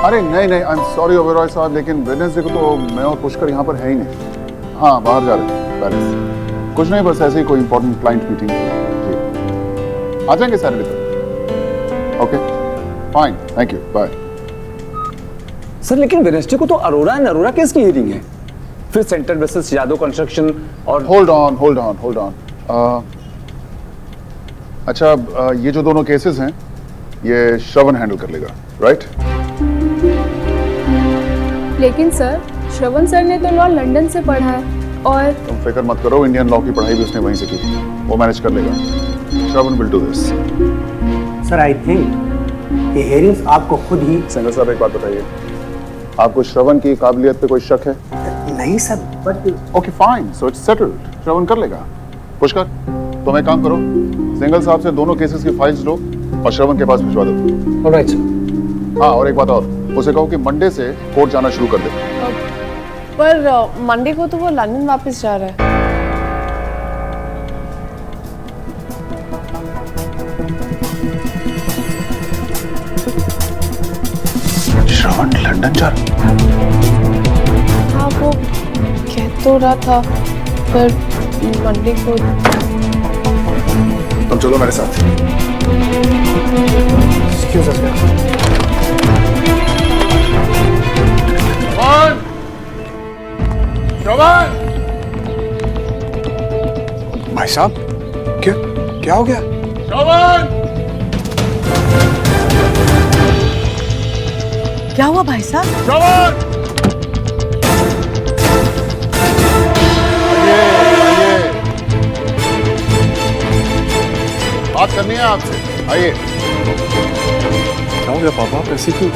अरे नहीं नहीं, आई एम सॉरी ओबरॉय साहब, लेकिन वेडनेसडे को तो मैं और पुष्कर यहाँ पर है ही नहीं। हाँ, बाहर जा रहे हैं पेरिस। कुछ नहीं, बस ऐसे ही कोई इंपॉर्टेंट क्लाइंट मीटिंग। जी, आ जाएंगे सैटरडे तक। Okay fine, thank you, bye. Sir लेकिन वेडनेसडे को तो अरोड़ा एंड अरोड़ा केस की हियरिंग है, फिर सेंटर वर्सेस यादव कंस्ट्रक्शन और होल्ड ऑन। अच्छा, ये जो दोनों केसेस हैं ये श्रवण हैंडल कर लेगा, राइट? लेकिन सर, श्रवण सर ने तो लॉ लंदन से पढ़ा है और तुम फिक्र मत करो, इंडियन लॉ की पढ़ाई भी उसने वहीं से की, वो मैनेज कर लेगा। Shravan will do this. Sir I think ये हियरिंग्स आपको खुद ही। सेंगर साहब, एक बात बताइए, आपको श्रवण की काबिलियत पे कोई शक है? नहीं sir, but okay fine, so it's settled, Shravan कर लेगा। पुष्कर, तुम एक काम करो, सिंगल साहब से दोनों केसेस की फाइल्स लो और श्रवण के पास भिजवा दो। Alright sir. हाँ, और एक बात और, उसे कहो कि मंडे से कोर्ट जाना शुरू कर दे। पर मंडे को तो वो लंदन वापस जा रहा है। श्रवण लंदन जा रहा? हाँ, वो कह तो रहा था, पर मंडे को। तुम चलो मेरे साथ। Excuse us. श्रवण! भाई साहब, क्या हो गया? श्रवण! क्या हुआ भाई साहब? श्रवण! आइए। बात करनी है आपसे, आइए। क्या हो गया पापा, कैसे क्यों?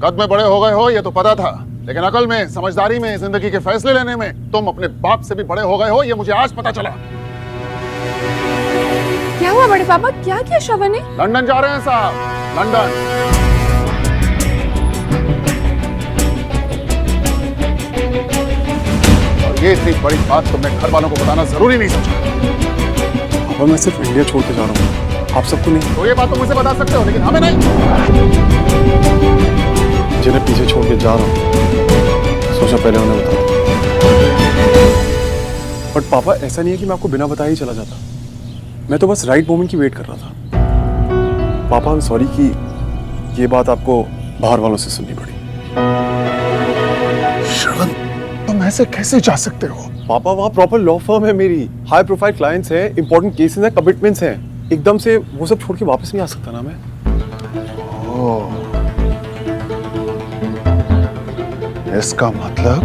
कद में बड़े हो गए हो ये तो पता था, लेकिन अकल में, समझदारी में, जिंदगी के फैसले लेने में तुम अपने बाप से भी बड़े हो गए हो ये मुझे आज पता चला। क्या हुआ बड़े पापा, क्या किया श्रवण ने? लंदन जा रहे हैं साहब, लंदन। और ये इतनी बड़ी बात तुमने घर वालों को बताना जरूरी नहीं समझा। पापा मैं सिर्फ इंडिया छोड़ के जा रहा हूँ, आप सबको नहीं। तो ये बात तुम मुझे बता सकते हो लेकिन हमें नहीं। जिन्हें पीछे छोड़ के जा रहा हूँ, सोचा पहले उन्हें बताओ। बट पापा ऐसा नहीं है कि मैं आपको बिना बताए ही चला जाता, मैं तो बस राइट मोमेंट की वेट कर रहा था। पापा आई एम सॉरी कि ये बात आपको बाहर वालों से सुननी पड़ी। श्रवण तुम ऐसे कैसे जा सकते हो? पापा वहाँ प्रॉपर लॉ फर्म है मेरी, हाई प्रोफाइल क्लाइंट्स हैं, इंपॉर्टेंट केसेस हैं, कमिटमेंट्स हैं, एकदम से वो सब छोड़ के वापस नहीं आ सकता ना मैं। इसका मतलब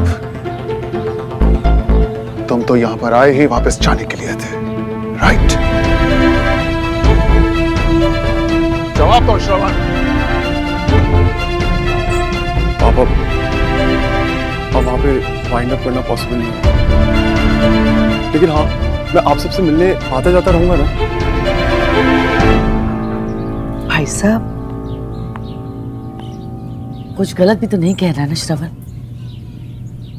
तुम तो यहां पर आए ही वापस जाने के लिए थे, राइट? जवाब दो श्रवण। पापा अब वहां पे वाइंड अप करना पॉसिबल नहीं है, लेकिन हाँ मैं आप सबसे मिलने आता जाता रहूंगा ना। भाई साहब कुछ गलत भी तो नहीं कह रहा ना श्रवण?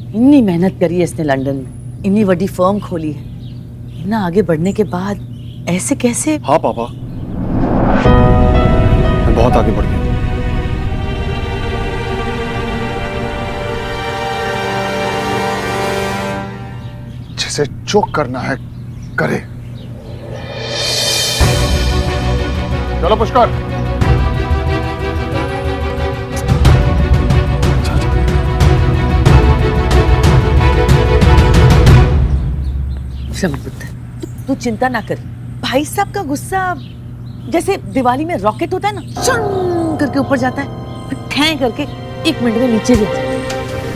इतनी मेहनत करी है इसने लंदन में, इतनी बड़ी फर्म खोली है, इतना आगे बढ़ने के बाद ऐसे कैसे? हाँ पापा मैं बहुत आगे बढ़ गया। जिसे जो करना है करे। चलो पुष्कर। श्रवण पुत्र तू चिंता ना कर, भाई साहब का गुस्सा जैसे दिवाली में रॉकेट होता है ना, चुन करके ऊपर जाता है, फिर ठैं करके 1 मिनट में नीचे गिर जाता है।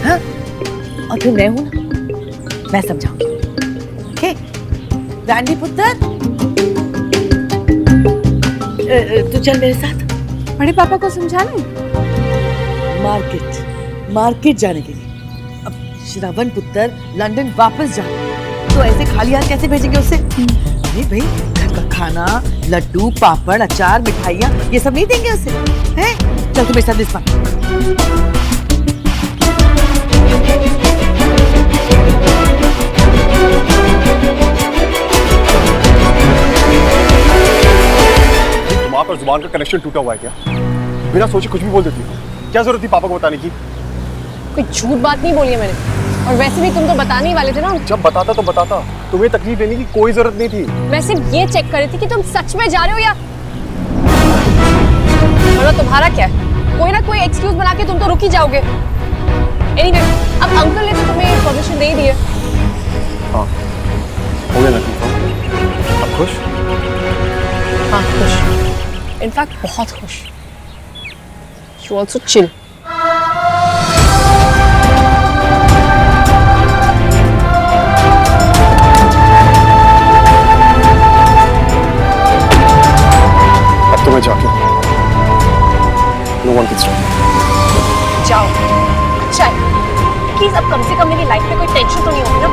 हाँ? और फिर मैं हूं ना, मैं समझाऊंगी। ओके गांधी पुत्र तू चल मेरे साथ। बड़े पापा को समझाना मार्केट जाने के लिए। अब श्रवण पुत्र लंदन वापस जा, तो ऐसे खाली हाथ कैसे भेजेंगे उसे? अरे भाई घर का खाना, लड्डू, पापड़, अचार, मिठाइयाँ ये सब नहीं देंगे उसे? हैं? चल तू मेरे साथ लिस्ट बना। तुम्हारे पर जुबान का कनेक्शन टूटा हुआ है क्या? बिना सोचे कुछ भी बोल देती हो, क्या जरूरत थी पापा को बताने की? कोई झूठ बात नहीं बोली है मैंने, और वैसे भी तुम तो बताने ही वाले थे ना। जब बताता तो बताता, तुम्हें तकलीफ देने की कोई जरूरत नहीं थी। मैं सिर्फ ये चेक कर रही थी कि तुम सच में जा रहे हो या मतलब तुम्हारा क्या है? कोई ना कोई एक्सक्यूज बना के तुम तो रुक ही जाओगे। एनीवे अब अंकल ने तो तुम्हें परमिशन दे दी है। हाँ हो गया ना कंफर्म? अब खुश? हाँ खुश, इनफैक्ट बहुत खुश। You also chill. तो मैं जाके no one can stop me. जाओ अच्छा है, प्लीज अब कम से कम मेरी लाइफ में कोई टेंशन तो नहीं होगी ना?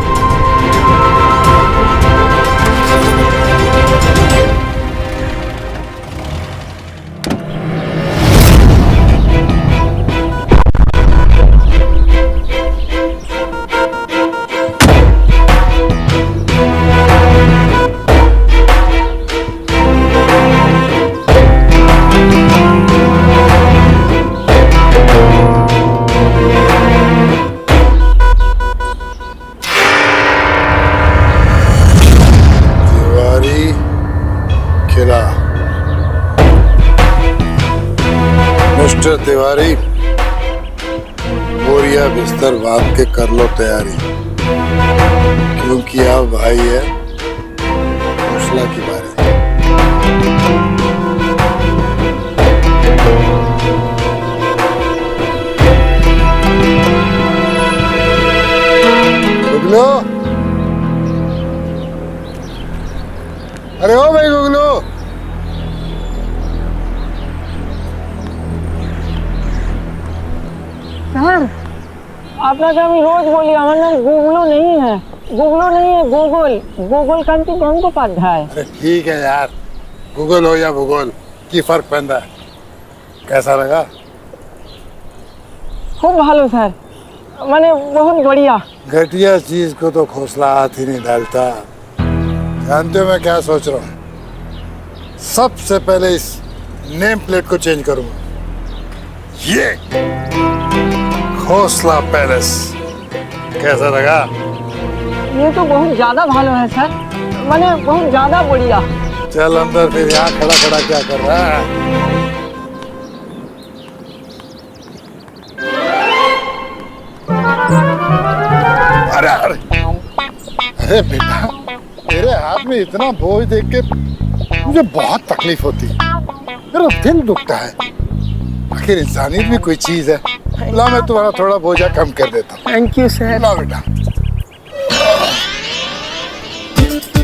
मिस्टर तिवारी, बोरिया बिस्तर बांध के कर लो तैयारी, क्योंकि अब भाई है हौसला की बारी। गुगलो, अरे ओ भाई गुगलो, सर आपका क्या भी रोज बोलिए हमारा नाम गूगलो नहीं है, गूगलो नहीं है, गूगल कांति गंगोपाध्याय। अरे ठीक है यार, गूगल हो या भूगोल की फर्क पैदा है। कैसा लगा? खूब भालो सर, मैंने बहुत बढ़िया। घटिया चीज को तो खोसला हाथ ही नहीं डालता। जानते हो मैं क्या सोच रहा हूँ? सबसे पहले इस नेम प्लेट को चेंज करूंगा। ये खोसला पैलेस कैसा लगा? ये तो बहुत ज्यादा भालो है सर, मैंने बहुत ज्यादा बढ़िया। चल अंदर, फिर यहाँ खड़ा खड़ा क्या कर रहा है? अरे अरे अरे बेटा, तेरे हाथ में इतना बोझ देख के मुझे बहुत तकलीफ होती है, मेरा दिल दुखता है। आखिर इंसानियत भी कोई चीज है। ला मैं तुम्हारा थोड़ा बोझा कम कर देता हूँ। Thank you sir. ला बेटा,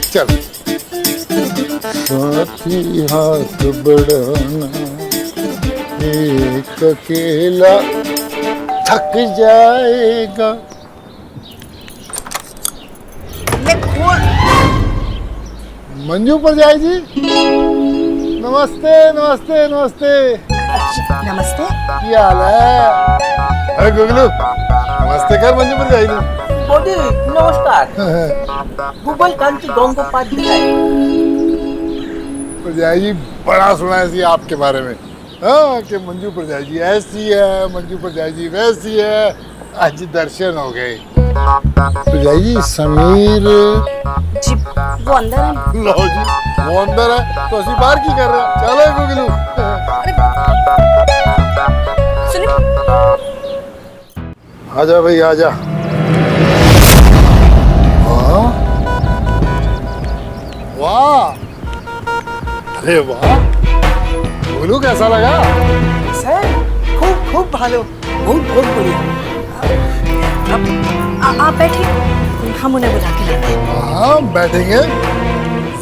चल। साथी हाथ बढ़ाना, एक अकेला थक जाएगा। मंजू पर जाए जी, नमस्ते नमस्ते नमस्ते। नमस्ते। क्या हाल है? अरे गुगलू, नमस्ते कर मंजू पर जाए जी। मोदी नमस्कार। गूगल कांति गंगोपाध्याय। परजाई जी बड़ा सुना है जी आपके बारे में, हाँ, कि मंजू परजाई जी ऐसी है, मंजू परजाई जी वैसी है। आज दर्शन हो गए। परजाई जी समीर जी वो अंदर है। लो जी, वो अंदर है तो ਅਸੀਂ बाहर की कर रहे हैं? चलो गुगलू। आजा भाई आजा। वाह वाह, अरे वाह, गुगलू कैसा लगा? सर खूब खूब भालो, बहुत बहुत बढ़िया। आप बैठिए, हम उन्हें बुला के लाते हैं। हाँ बैठेंगे,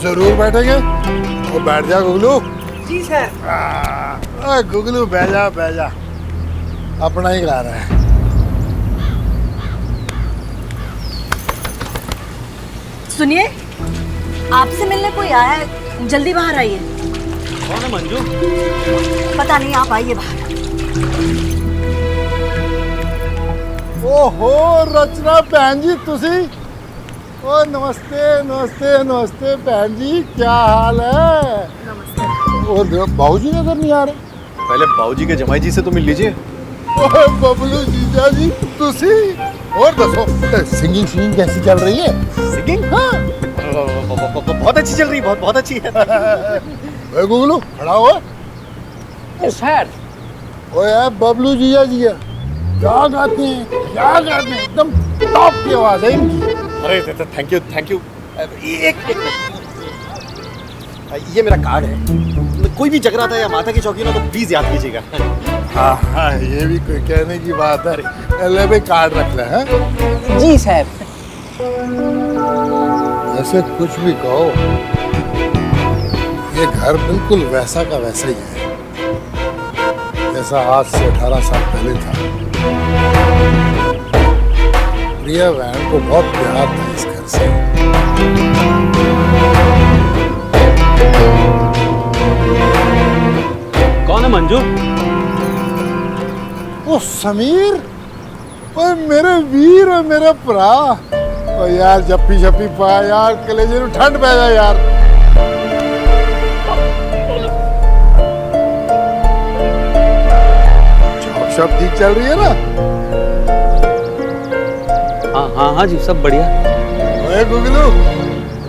जरूर बैठेंगे। तो बैठ जा गुगलू। जी सर। गुगलू बैठ जा, अपना ही गा रहा है। सुनिए, आपसे मिलने कोई आया है, जल्दी बाहर आइए। कौन है मंजू? पता नहीं, आप आइए बाहर। ओहो रचना भैन जी तुसी। ओ नमस्ते नमस्ते नमस्ते भैन जी, क्या हाल है? नमस्ते। और बाबूजी नजर नहीं आ रहे। पहले बाबूजी के जमाई जी से तो मिल लीजिए। ओए बबलू जीजा जी तुसी। और दसो सिंगिंग कैसी चल रही है? सिंगिंग? हाँ बहुत अच्छी चल रही है, बहुत अच्छी है। गुगलू खड़ा हुआ। सर ओए बबलू जीजा जी है, क्या गाते हैं, क्या गाते हैं, एकदम टॉप की आवाज है इनकी। अरे थैंक यू। एक ये मेरा कार्ड है, कोई भी जगराता या माता की चौकी ना तो प्लीज याद कीजिएगा। हाँ हाँ, ये भी कोई कहने की बात है। ले भाई कार्ड रख ले। हैं जी साहब। ऐसे कुछ भी कहो, ये घर बिल्कुल वैसा का वैसा ही है जैसा आज से 18 साल पहले था। प्रिया बहन को बहुत प्यार था इस घर से। कौन है मंजू? ओ समीर, ओए मेरे वीर और मेरा भरा। ओ यार जप्पी छप्पी पा यार, कलेजे ਨੂੰ ठंड पै जा यार। जॉब ठीक चल रही है ना? हाँ जी, सब बढ़िया। ओए गुगलू,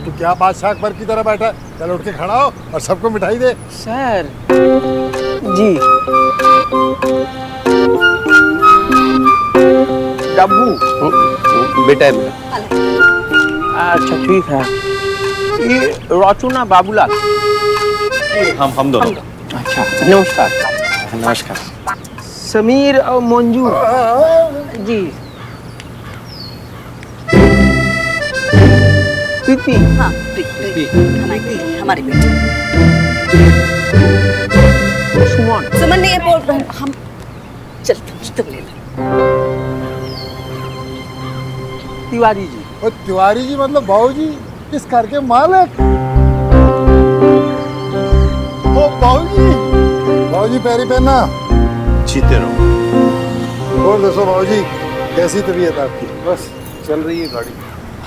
तू क्या बादशाह अकबर की तरह बैठा है? चल उठ के खड़ा हो और सबको मिठाई दे। सर जी। डब्बू बेटा है मेरा। अच्छा ठीक है। ये राचूना बाबूलाल। हम दोनों। अच्छा नमस्कार। नमस्कार। समीर और मंजू जी। प्रीति। हाँ प्रीति, हमारी बेटी। सुमन। सुमन नहीं है, हम चल तुम ले लो। तिवारी जी। और तिवारी जी मतलब बाबूजी इस घर के मालिक। ओ बाबूजी पैरी पहना। जीते रहो। और दसो बाबूजी कैसी तबीयत आपकी? बस चल रही है गाड़ी।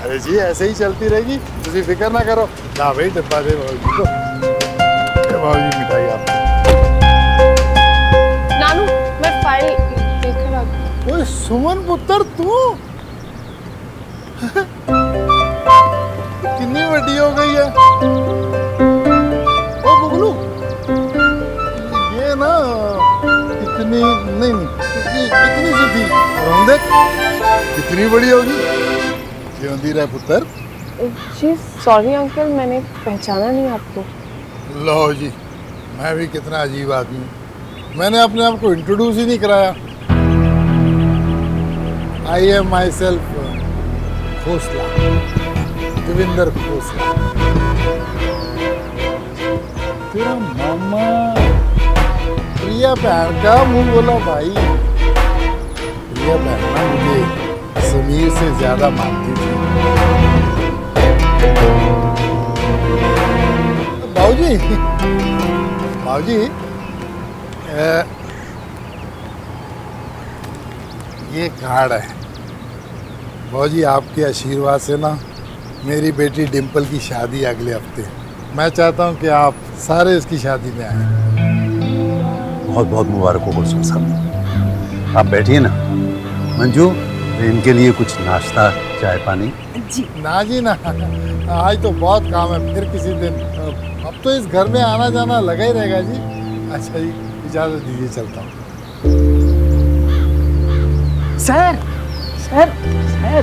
अरे जी ऐसे ही चलती रहेगी, तुझे फिक्र ना करो। ना भाई डब्बा दे बाबूजी को। बाबूजी मिठाई आपको। नानू मैं फाइल देखकर आती। ओए सुमन पुत्र तू कितनी बड़ी हो गई है। ओ बुगलू ये ना इतनी नहीं कितनी सी थी और देख कितनी बड़ी होगी। जिंदी रहे पुत्र। जी सॉरी अंकल, मैंने पहचाना नहीं आपको। लो जी मैं भी कितना अजीब आदमी हूँ, मैंने अपने आप को इंट्रोड्यूस ही नहीं कराया। I am my self Khosla, Devendra Khosla. तेरा मामा प्रिया बहन का मुंह बोला भाई। प्रिया बहन ना मुझे समीर से ज्यादा मानती थी। बाबूजी ये कार्ड है। बाबूजी आपके आशीर्वाद से ना मेरी बेटी डिम्पल की शादी अगले हफ्ते। मैं चाहता हूँ कि आप सारे इसकी शादी में आए। बहुत बहुत मुबारक हो गुलशन साहब। आप बैठिए ना। मंजू इनके लिए कुछ नाश्ता चाय पानी। जी ना आज तो बहुत काम है, फिर किसी दिन। अब तो इस घर में आना जाना लगा ही रहेगा जी। अच्छा जी इजाजत दीजिए, चलता हूँ। सर सर सर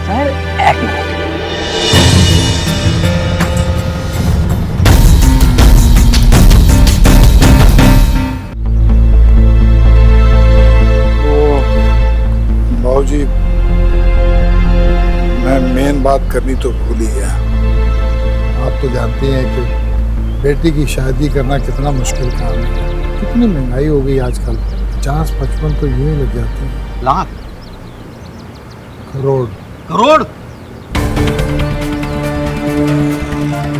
सर एक मिनट। बाबूजी मैं मेन बात करनी तो भूल ही गया। आप तो जानते हैं कि बेटी की शादी करना कितना मुश्किल काम है। कितनी महंगाई हो गई आजकल। 50-55 तो यूं ही लग जाते हैं। लाख करोड़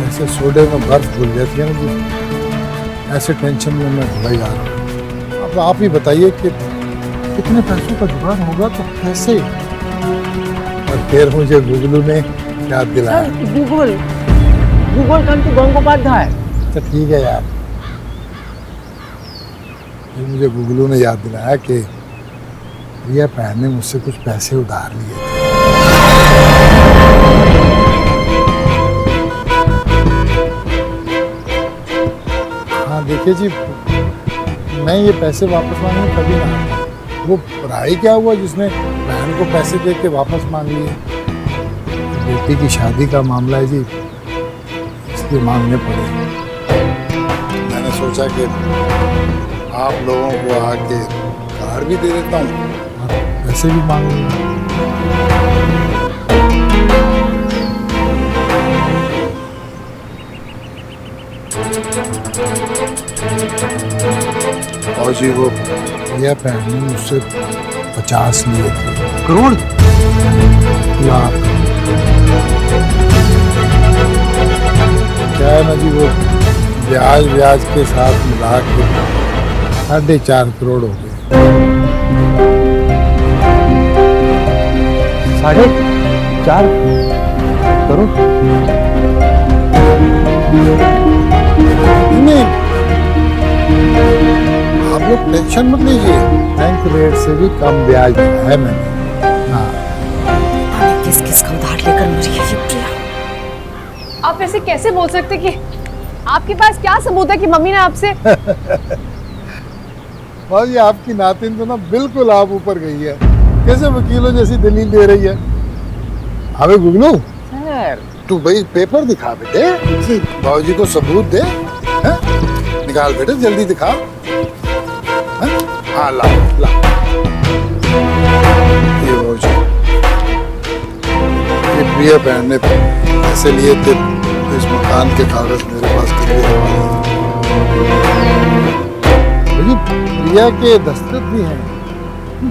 ऐसे सोडे में बर्फ घुल जाती है ना जी। ऐसे टेंशन में मैं भुला जा रहा हूँ। अब आप ही बताइए कि कितने पैसों का जुगाड़ होगा तो कैसे। और फिर मुझे गुगलू ने याद दिलाया। गूगल कांति गंगोपाध्याय। तो ठीक है यार, ये मुझे गुगलू ने याद दिलाया कि प्रिया बहन ने मुझसे कुछ पैसे उधार लिए थे। हाँ देखिए जी, मैं ये पैसे वापस मांगने कभी ना आता। वो पढ़ाई क्या हुआ जिसने बहन को पैसे दे के वापस मांग लिए। बेटी की शादी का मामला है जी, इसलिए मांगने पड़े। मैंने सोचा कि आप लोगों को आके कार्ड भी दे देता हूँ और पैसे भी मांग लूँगा। और जी वो यह पहन मुझसे 50 लिए थे। करोड़ लाख। क्या है ना जी, वो ब्याज के साथ मिला के 4.5 करोड़ हो गए। 4.5 करोड़? नहीं, आप लोग टेंशन मत लीजिए, बैंक रेट से भी कम ब्याज है मैंने। हाँ किस किस का उधार लेकर मरी है ये प्रिया। आप ऐसे कैसे बोल सकते कि आपके पास क्या सबूत है कि मम्मी ने आपसे भाई आपकी नातिन तो ना बिल्कुल आप ऊपर गई है। कैसे वकीलों जैसी दलील दे रही है। अबे गुगलू सर तू भाई पेपर दिखा बेटे, बाबूजी को सबूत दे। है? निकाल बेटे जल्दी दिखा। हाँ ला ये बाबूजी, ये प्रिया बहन ने पैसे लिए थे तो इस मकान के कागज मेरे पास प्रिया के दस्तखत भी हैं।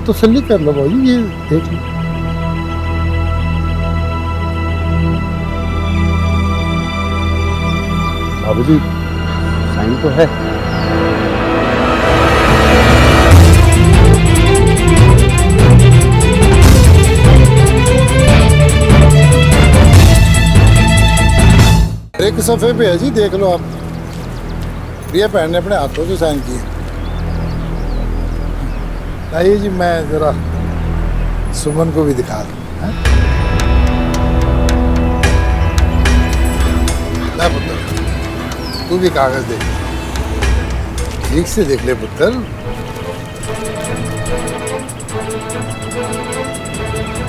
तसल्ली कर लो बाबूजी, ये देख लो। भाभी जी साइन तो है। एक सफे पे है जी, देख लो आप। प्रिया बहन ने अपने हाथों से साइन किए। आइए जी, मैं जरा सुमन को भी दिखा दूं। ले पुत्र, तू भी कागज देख, ठीक से देख ले पुत्र।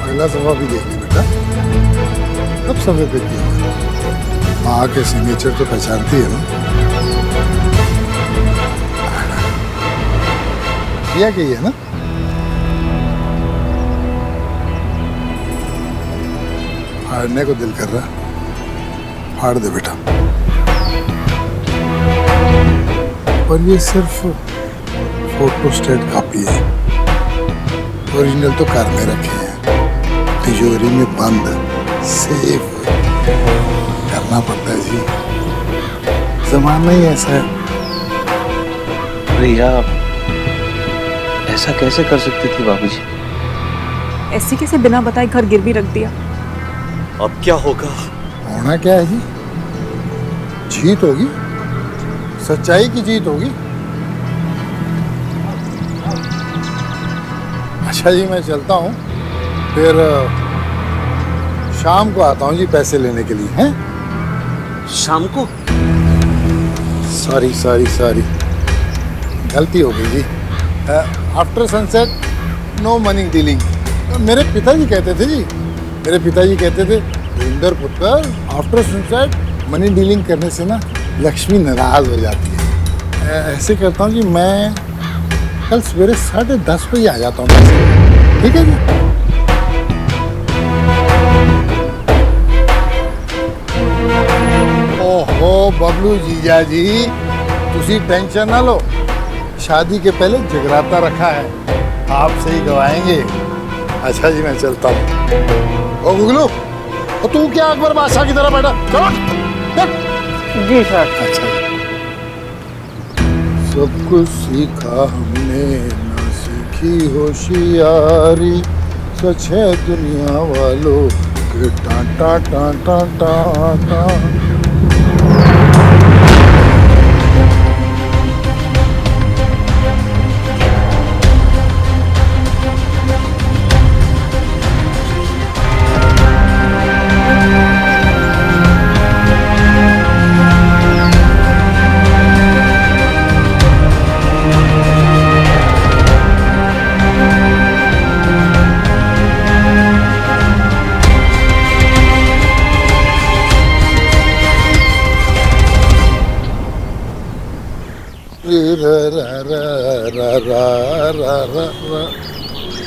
अगला सफा भी देख ले बेटा। अब सफे पे किया माँ के सिग्नेचर तो पहचानती है ना। किया कि है ना। फाड़ने को दिल कर रहा, फाड़ दे बेटा। पर ये सिर्फ फोटोस्टेट कॉपी है, ओरिजिनल तो घर में रखे हैं, तिजोरी में बंद सेफ करना पड़ता है जी। जमाना ही ऐसा है। प्रिया ऐसा कैसे कर सकती थी बाबूजी? ऐसे कैसे बिना बताए घर गिरवी रख दिया? अब क्या होगा? होना क्या है जी? जीत होगी, सच्चाई की जीत होगी। अच्छा जी, मैं चलता हूँ, फिर शाम को आता हूँ जी पैसे लेने के लिए। हैं? शाम को? सॉरी गलती हो गई जी। After sunset no money dealing. मेरे पिताजी कहते थे जी, मेरे पिताजी कहते थे धुंधर पुत्र, आफ्टर सनसेट मनी डीलिंग करने से ना लक्ष्मी नाराज हो जाती है। ऐसे करता हूँ जी, मैं कल सवेरे 10:30 बजे आ जाता हूँ। ठीक है जी। ओहो बबलू जीजा जी, तुसी टेंशन ना लो, शादी के पहले जगराता रखा है, आपसे ही गवाएंगे। अच्छा जी, मैं चलता हूँ। ओ गुगलू, और तू क्या अकबर बादशाह की तरह बैठा? चलो जी सर। अच्छा, सब कुछ सीखा हमने, ना सीखी होशियारी, सच है दुनिया वालों के टाटा टाटा टाटा।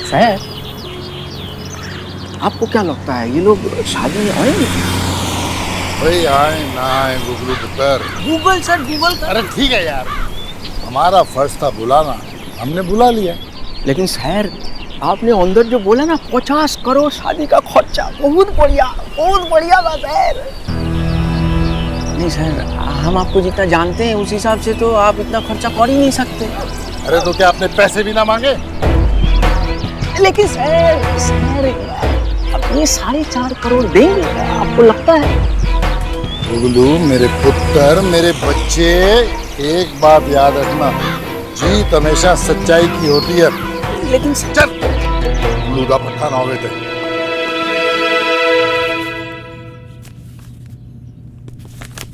सर, आपको क्या लगता है ये लोग शादी में आएंगे? भाई आए ना आए गुगलू पुत्र। Google sir, Google. अरे ठीक है यार, हमारा फर्ज था बुलाना, हमने बुला लिया। लेकिन सर, आपने अंदर जो बोला ना 50 करोड़ शादी का खर्चा, बहुत बढ़िया था सर। नहीं सर, हम आपको जितना जानते हैं उस हिसाब से तो आप इतना खर्चा कर ही नहीं सकते। अरे तो क्या आपने पैसे भी ना मांगे? लेकिन सर अपने 4.5 करोड़ देंगे, आपको लगता है? गुगलू मेरे पुत्र, मेरे बच्चे, एक बात याद रखना, जीत हमेशा सच्चाई की होती है। लेकिन चल लूदा पट्टा ना होवे थे।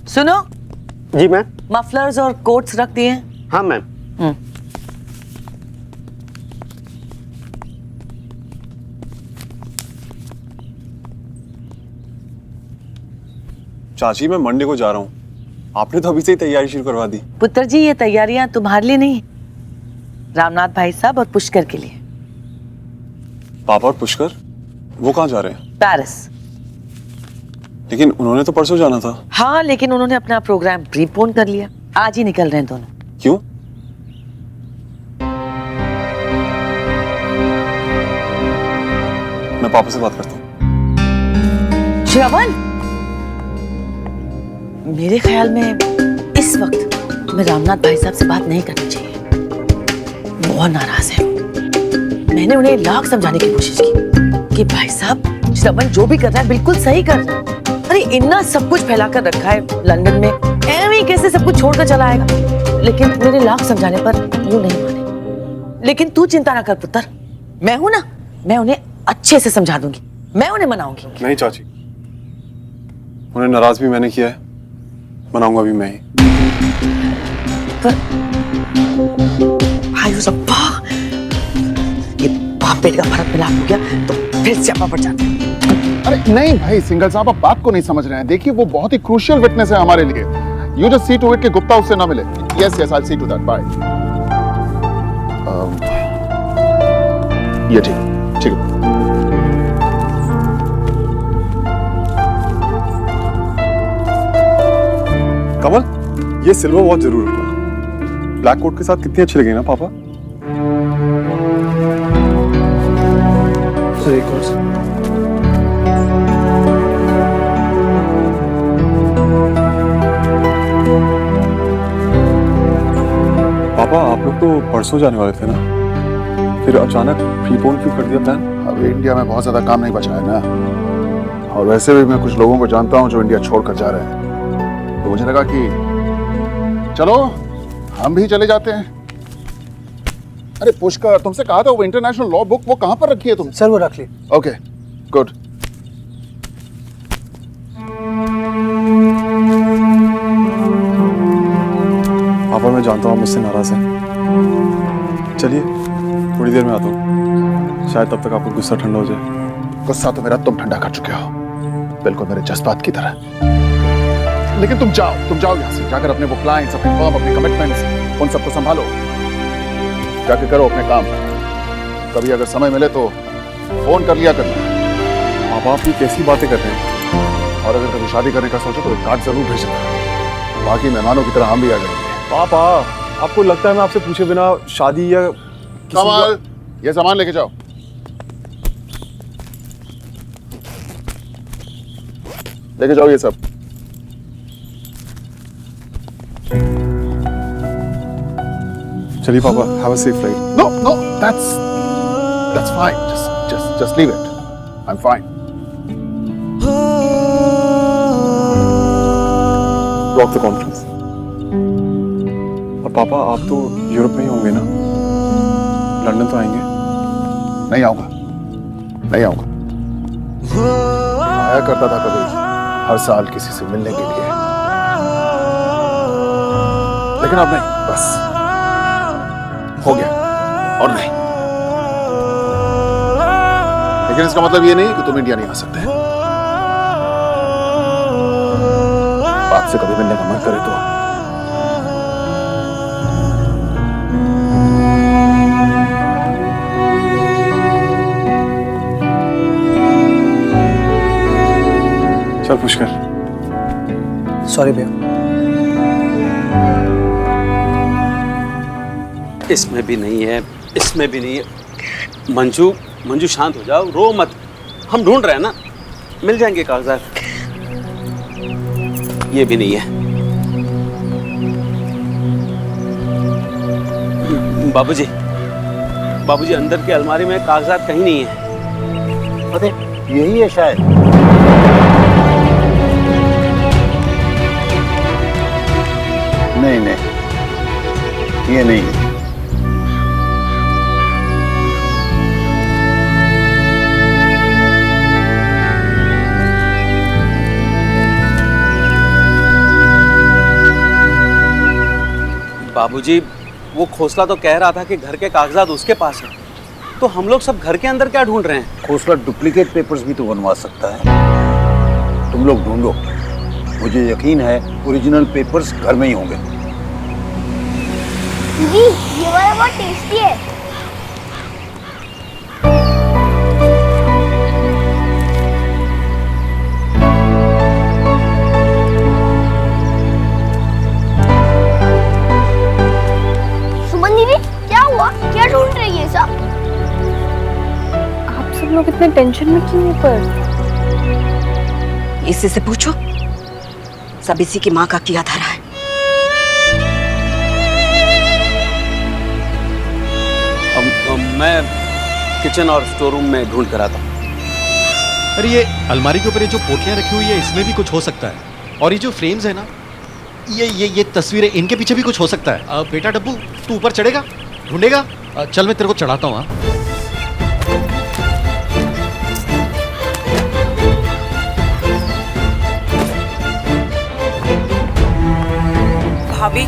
सुनो जी मैम। मफलर्स और कोट्स रख दिए हैं? हाँ मैम। चाची मैं मंडे को जा रहा हूँ, आपने तो अभी से ही तैयारी शुरू करवा दी। पुत्र जी, ये तैयारियां तुम्हारे लिए नहीं, रामनाथ भाई साहब और पुष्कर के लिए। पापा और पुष्कर वो कहाँ जा रहे हैं? पेरिस। लेकिन उन्होंने तो परसों जाना था। हाँ, लेकिन उन्होंने अपना प्रोग्राम प्रीपोन कर लिया, आज ही निकल रहे हैं दोनों। क्यों? मैं पापा से बात करता हूँ। श्रवण, मेरे ख्याल में वक्त मैं रामनाथ भाई साहब से बात नहीं करनी चाहिए। बहुत नाराज है वो। मैंने उन्हें लाख समझाने की कोशिश की कि भाई साहब श्रवण जो भी कर रहा है बिल्कुल सही कर रहा है। अरे इतना सब कुछ फैला कर रखा है लंदन में, ऐਵੇਂ कैसे सब कुछ छोड़कर चला आएगा। लेकिन मेरे लाख समझाने पर वो नहीं माने। लेकिन तू चिंता ना कर पुत्र, मैं हूं ना, मैं उन्हें अच्छे से समझा दूंगी, मैं उन्हें मनाऊंगी। नहीं चाची, उन्हें नाराज भी मैंने किया है, मनाऊंगा भी मैं ही। भाई रब्बा, ये बाप बेटे का फर्क मिलाप हो गया तो फिर स्यापा पड़ जाता है। अरे नहीं भाई सिंघल साहब, आप बात को नहीं समझ रहे हैं। देखिए वो बहुत ही क्रूशियल विटनेस है हमारे लिए। You just see to it कि गुप्ता उससे ना मिले। Yes yes, I will see to that. Bye. ये ठीक है। कमल, ये सिल्वर वॉच जरूर रखना। ब्लैक कोट के साथ कितनी अच्छी लगेगी ना पापा? सर एक और पापा, आप लोग तो परसों जाने वाले थे ना, फिर अचानक प्रीपोन क्यों कर दिया प्लान? अब इंडिया में बहुत ज्यादा काम नहीं बचा है ना, और वैसे भी मैं कुछ लोगों को जानता हूँ जो इंडिया छोड़कर जा रहे हैं, तो मुझे लगा कि चलो हम भी चले जाते हैं। अरे पुष्कर, तुमसे कहा था वो इंटरनेशनल लॉ बुक वो कहाँ पर रखी है तुम? सर वो रख ली। Okay good. पापा मैं जानता हूँ आप मुझसे नाराज हैं। चलिए थोड़ी देर में आता हूँ, शायद तब तक आपको गुस्सा ठंडा हो जाए। गुस्सा तो मेरा तुम ठंडा कर चुके हो, बिल्कुल मेरे जज्बात की तरह। लेकिन तुम जाओ यहाँ से, जाकर अपने वो क्लाइंट्स, अपनी फर्म, अपनी कमिटमेंट्स, उन सबको संभालो, जाके करो अपने काम। कभी अगर समय मिले तो फोन कर लिया करना। पापा आप ये कैसी बातें कर रहे हैं? और अगर कभी शादी करने का सोचो तो एक कार्ड जरूर भेजना, बाकी मेहमानों की तरह हम भी आ जाएंगे। पापा आपको लगता है मैं आपसे पूछे बिना शादी या कमाल, ये सामान लेके जाओ। लेके जाओ ये सब। चलिए पापा, have a safe flight. No, that's fine. Just leave it. I'm fine. Drop the conference. और पापा आप तो यूरोप में ही होंगे ना, लंदन तो आएंगे? नहीं आऊंगा। आया करता था कभी हर साल किसी से मिलने के लिए, लेकिन अब नहीं, बस हो गया और नहीं। लेकिन इसका मतलब ये नहीं कि तुम इंडिया नहीं आ सकते। बाप से कभी मिलने का मन करे तो चल पुष्कर। सॉरी भैया। इसमें भी नहीं है, इसमें भी नहीं है। मंजू शांत हो जाओ, रो मत। हम ढूंढ रहे हैं ना, मिल जाएंगे कागजात। ये भी नहीं है। बाबूजी अंदर की अलमारी में कागजात कहीं नहीं है। अरे यही है शायद। नहीं, ये नहीं है। बाबूजी वो खोसला तो कह रहा था कि घर के कागजात उसके पास है, तो हम लोग सब घर के अंदर क्या ढूंढ रहे हैं? खोसला डुप्लीकेट पेपर्स भी तो बनवा सकता है। तुम लोग ढूंढो, मुझे यकीन है ओरिजिनल पेपर्स घर में ही होंगे। दीदी ये वाला बहुत टेस्टी है। सुमन दीदी क्या हुआ, क्या ढूंढ रही है सब? आप सब लोग इतने टेंशन में क्यों हैं पर? इसी से पूछो, सब इसी की माँ का किया धरा है। मैं किचन और स्टोर रूम में ढूंढ कर आता हूँ। अरे ये अलमारी के ऊपर ये जो पोटलियां रखी हुई है इसमें भी कुछ हो सकता है, और ये जो फ्रेम्स है ना, ये तस्वीरें, इनके पीछे भी कुछ हो सकता है। बेटा डब्बू, तू ऊपर चढ़ेगा, ढूंढेगा? चल मैं तेरे को चढ़ाता हूँ। भाभी,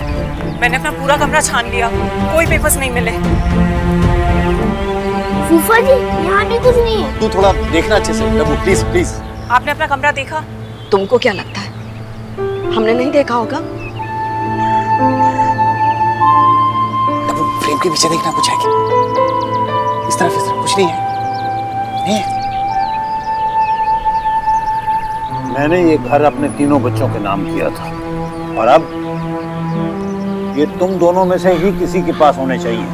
मैंने अपना पूरा कमरा छान लिया, कोई पेपर्स नहीं मिले। फूफा जी, यहाँ भी कुछ नहीं है। तू थोड़ा देखना अच्छे से डब्बू, प्लीज प्लीज। आपने अपना कमरा देखा? तुमको क्या लगता है हमने नहीं देखा होगा? डब्बू, फ्रेम के पीछे देखना, कुछ है क्या? इस तरफ कुछ नहीं है। मैंने ये घर अपने तीनों बच्चों के नाम किया था, और अब ये तुम दोनों में से ही किसी के पास होने चाहिए।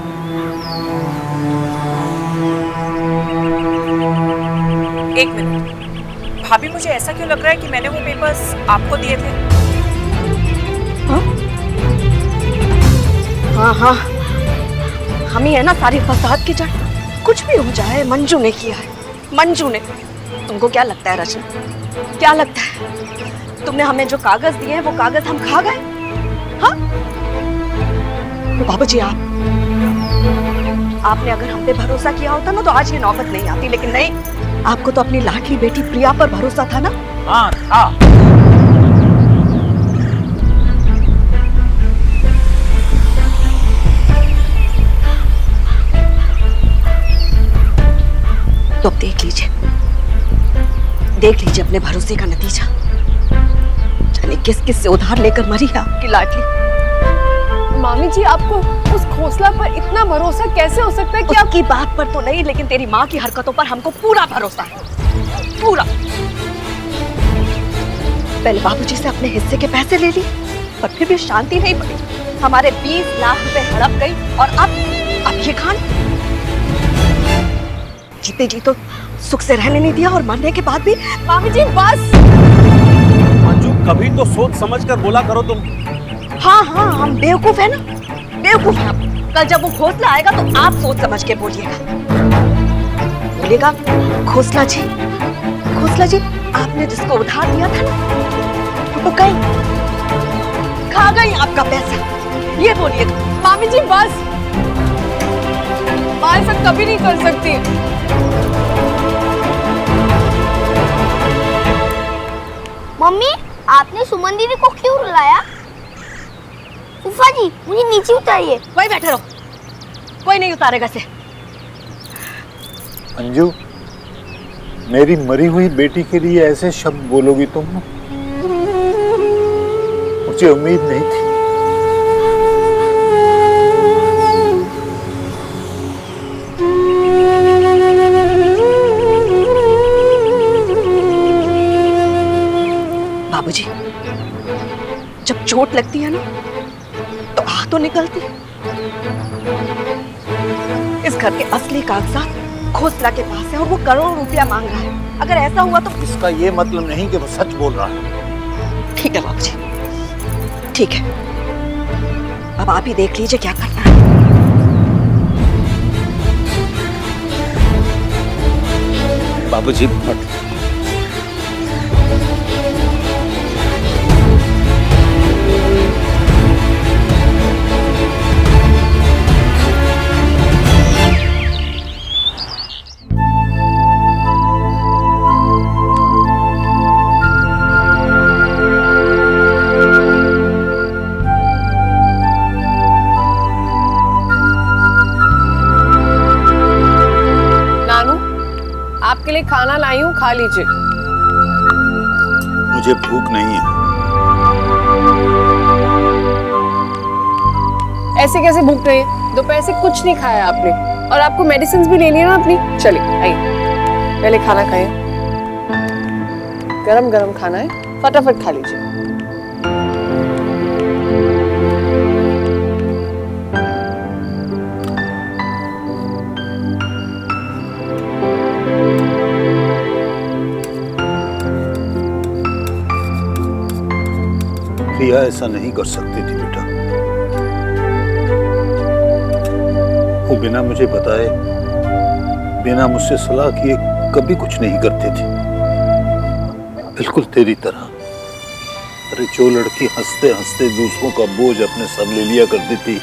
एक मिनट, भाभी मुझे ऐसा क्यों लग रहा है कि मैंने वो पेपर्स आपको दिए थे? हाँ, हम ही है ना सारी फसाद की जड़। कुछ भी हो जाए, मंजू ने किया है, मंजू ने। तुमको क्या लगता है रचना, क्या लगता है तुमने हमें जो कागज दिए हैं वो कागज हम खा गए? हाँ बाबूजी, आपने अगर हम पे भरोसा किया होता ना तो आज ये नौबत नहीं आती, लेकिन नहीं, आपको तो अपनी लाडली बेटी प्रिया पर भरोसा था ना। हाँ था। तो अब देख लीजिए अपने भरोसे का नतीजा। जाने किस किस से उधार लेकर मरी है आपकी लाडली। मामी जी, आपको उस घोंसला पर इतना भरोसा कैसे हो सकता है कि आपकी बात पर तो नहीं, लेकिन तेरी माँ की हरकतों पर हमको पूरा भरोसा है, पूरा। पहले बाबूजी से अपने हिस्से के पैसे ले लिए, पर फिर भी शांति नहीं पड़ी। हमारे 20 लाख रुपए हड़प गई, और अब ये खान जीते जी तो सुख से रहने नहीं दिया, और मरने के बाद भी। मामी जी बस। मंजू, कभी तो सोच समझ कर बोला करो तुम। हाँ, हम बेवकूफ है ना, बेवकूफ है। कल जब वो घोंसला आएगा तो आप सोच समझ के बोलिएगा घोंसला जी, आपने जिसको उधार दिया था ना वो खा गई आपका पैसा, ये बोलिएगा। मामी जी बस, माँ ऐसा कभी नहीं कर सकती। मम्मी, आपने सुमन दीदी को क्यों रुलाया? फूफा जी, मुझे नीचे उतारिए। वहीं बैठे रहो, कोई नहीं उतारेगा से। अंजू, मेरी मरी हुई बेटी के लिए ऐसे शब्द बोलोगी तुम? मुझे उम्मीद नहीं थी। बाबूजी, जब चोट लगती है ना तो आह तो निकलती है। इस घर के असली कागजात घोंसला के पास है, और वो करोड़ों रुपया मांग रहा है। अगर ऐसा हुआ तो इसका ये मतलब नहीं कि वो सच बोल रहा है। ठीक है बाबूजी, ठीक है, अब आप ही देख लीजिए क्या करना है। बाबूजी मत। आपके लिए खाना लाई हूँ, खा लीजिए। मुझे भूख नहीं है। ऐसे कैसे भूख रही है? दोपहर से कुछ नहीं खाया आपने, और आपको मेडिसिन भी ले लिया ना अपनी। चलिए आइए, पहले खाना खाइए, गरम गरम खाना है, फटाफट खा लीजिए। प्रिया ऐसा नहीं कर सकती थी बेटा। वो बिना मुझे बताए बिना मुझसे सलाह किए कभी कुछ नहीं करती थी, बिल्कुल तेरी तरह। अरे जो लड़की हंसते हंसते दूसरों का बोझ अपने सर ले लिया करती थी,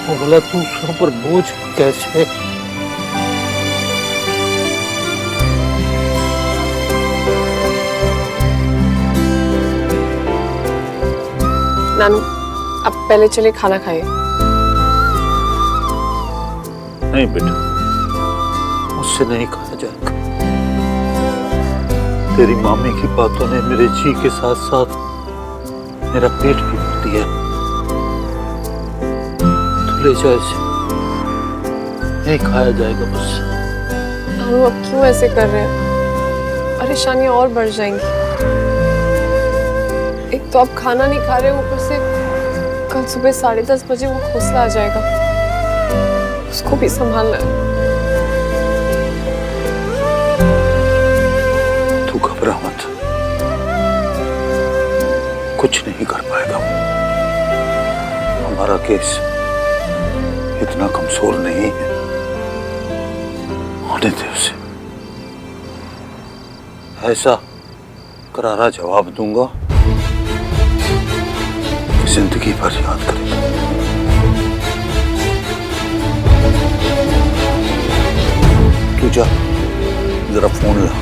वो भला दूसरों पर बोझ कैसे? नानू, अब पहले चले खाना खाए। नहीं बेटा, मुझसे नहीं खाया जाएगा। तेरी मामी की बातों ने मेरे जी के साथ साथ मेरा पेट भी भर दिया। तो ले जा इसे, नहीं खाया जाएगा मुझसे। नानू, अब क्यों ऐसे कर रहे हैं? परेशानियां और बढ़ जाएंगी। एक तो आप खाना नहीं खा रहे, ऊपर से कल सुबह 10:30 बजे वो खोसला आ जाएगा, उसको भी संभालना है। तू घबरा मत, कुछ नहीं कर पाएगा। हमारा केस इतना कमजोर नहीं है, होने दे उसे। ऐसा करारा जवाब दूंगा, जिंदगी भर याद करेगा। तू जा, जरा फोन ला।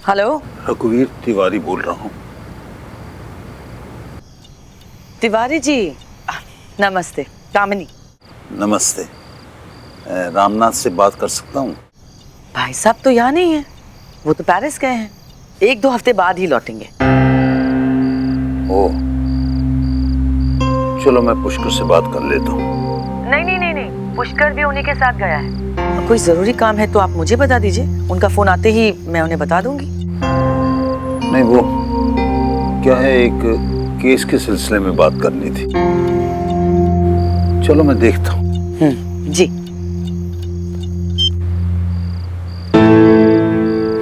हेलो, रघुवीर तिवारी बोल रहा हूँ। तिवारी जी, नमस्ते। कामिनी। नमस्ते, रामनाथ से बात कर सकता हूँ? भाई साहब तो यहाँ नहीं है, वो तो पेरिस गए हैं, 1-2 हफ्ते बाद ही लौटेंगे। ओ, चलो मैं पुष्कर से बात कर लेता हूँ। नहीं, पुष्कर भी उन्हीं के साथ गया है। कोई जरूरी काम है तो आप मुझे बता दीजिए, उनका फोन आते ही मैं उन्हें बता दूंगी। नहीं, वो क्या है, एक केस के सिलसिले में बात करनी थी। चलो मैं देखता हूँ। जी।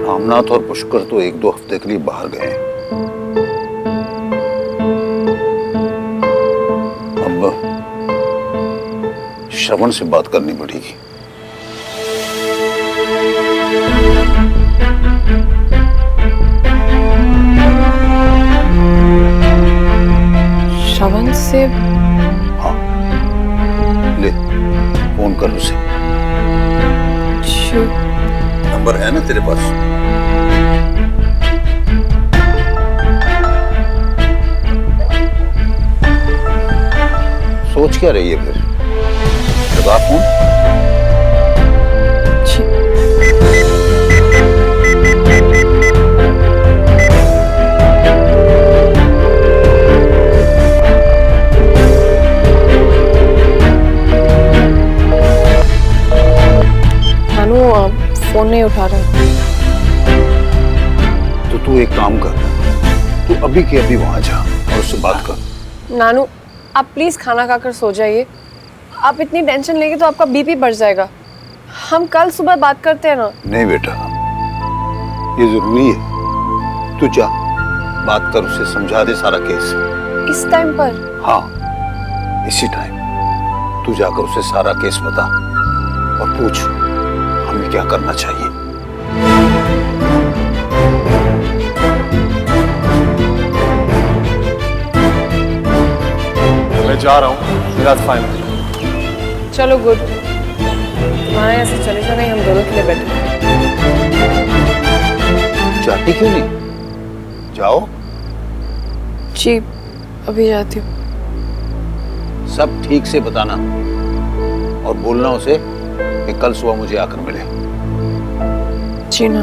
रामनाथ और पुष्कर तो 1-2 हफ्ते के लिए बाहर गए हैं। अब श्रवण से बात करनी पड़ेगी। श्रवण से? हाँ, ले फोन कर उसे। नंबर है ना तेरे पास? सोच क्या रही है फिर? लगा फोन। फोन नहीं उठा रहा। तो तू एक काम कर, तू अभी के अभी वहां जा और उससे बात कर। नानू, आप प्लीज खाना खाकर सो जाइए। आप इतनी टेंशन लेंगे तो आपका बीपी बढ़ जाएगा। हम कल सुबह बात करते हैं ना। नहीं बेटा, ये जरूरी है। तू जा, बात कर, उसे समझा दे सारा केस। इस टाइम पर? हाँ, इसी टाइम। तू जाकर उसे सारा केस बता और पूछ हमें क्या करना चाहिए। मैं जा रहा हूँ, that's fine. चलो गुड, तुम्हारे यहाँ से चले जाना ही हम दोनों के लिए बेटर। जाती क्यों नहीं? जाओ। जी, अभी जाती हूँ। सब ठीक से बताना और बोलना उसे कि कल सुबह मुझे आकर मिले। जी ना।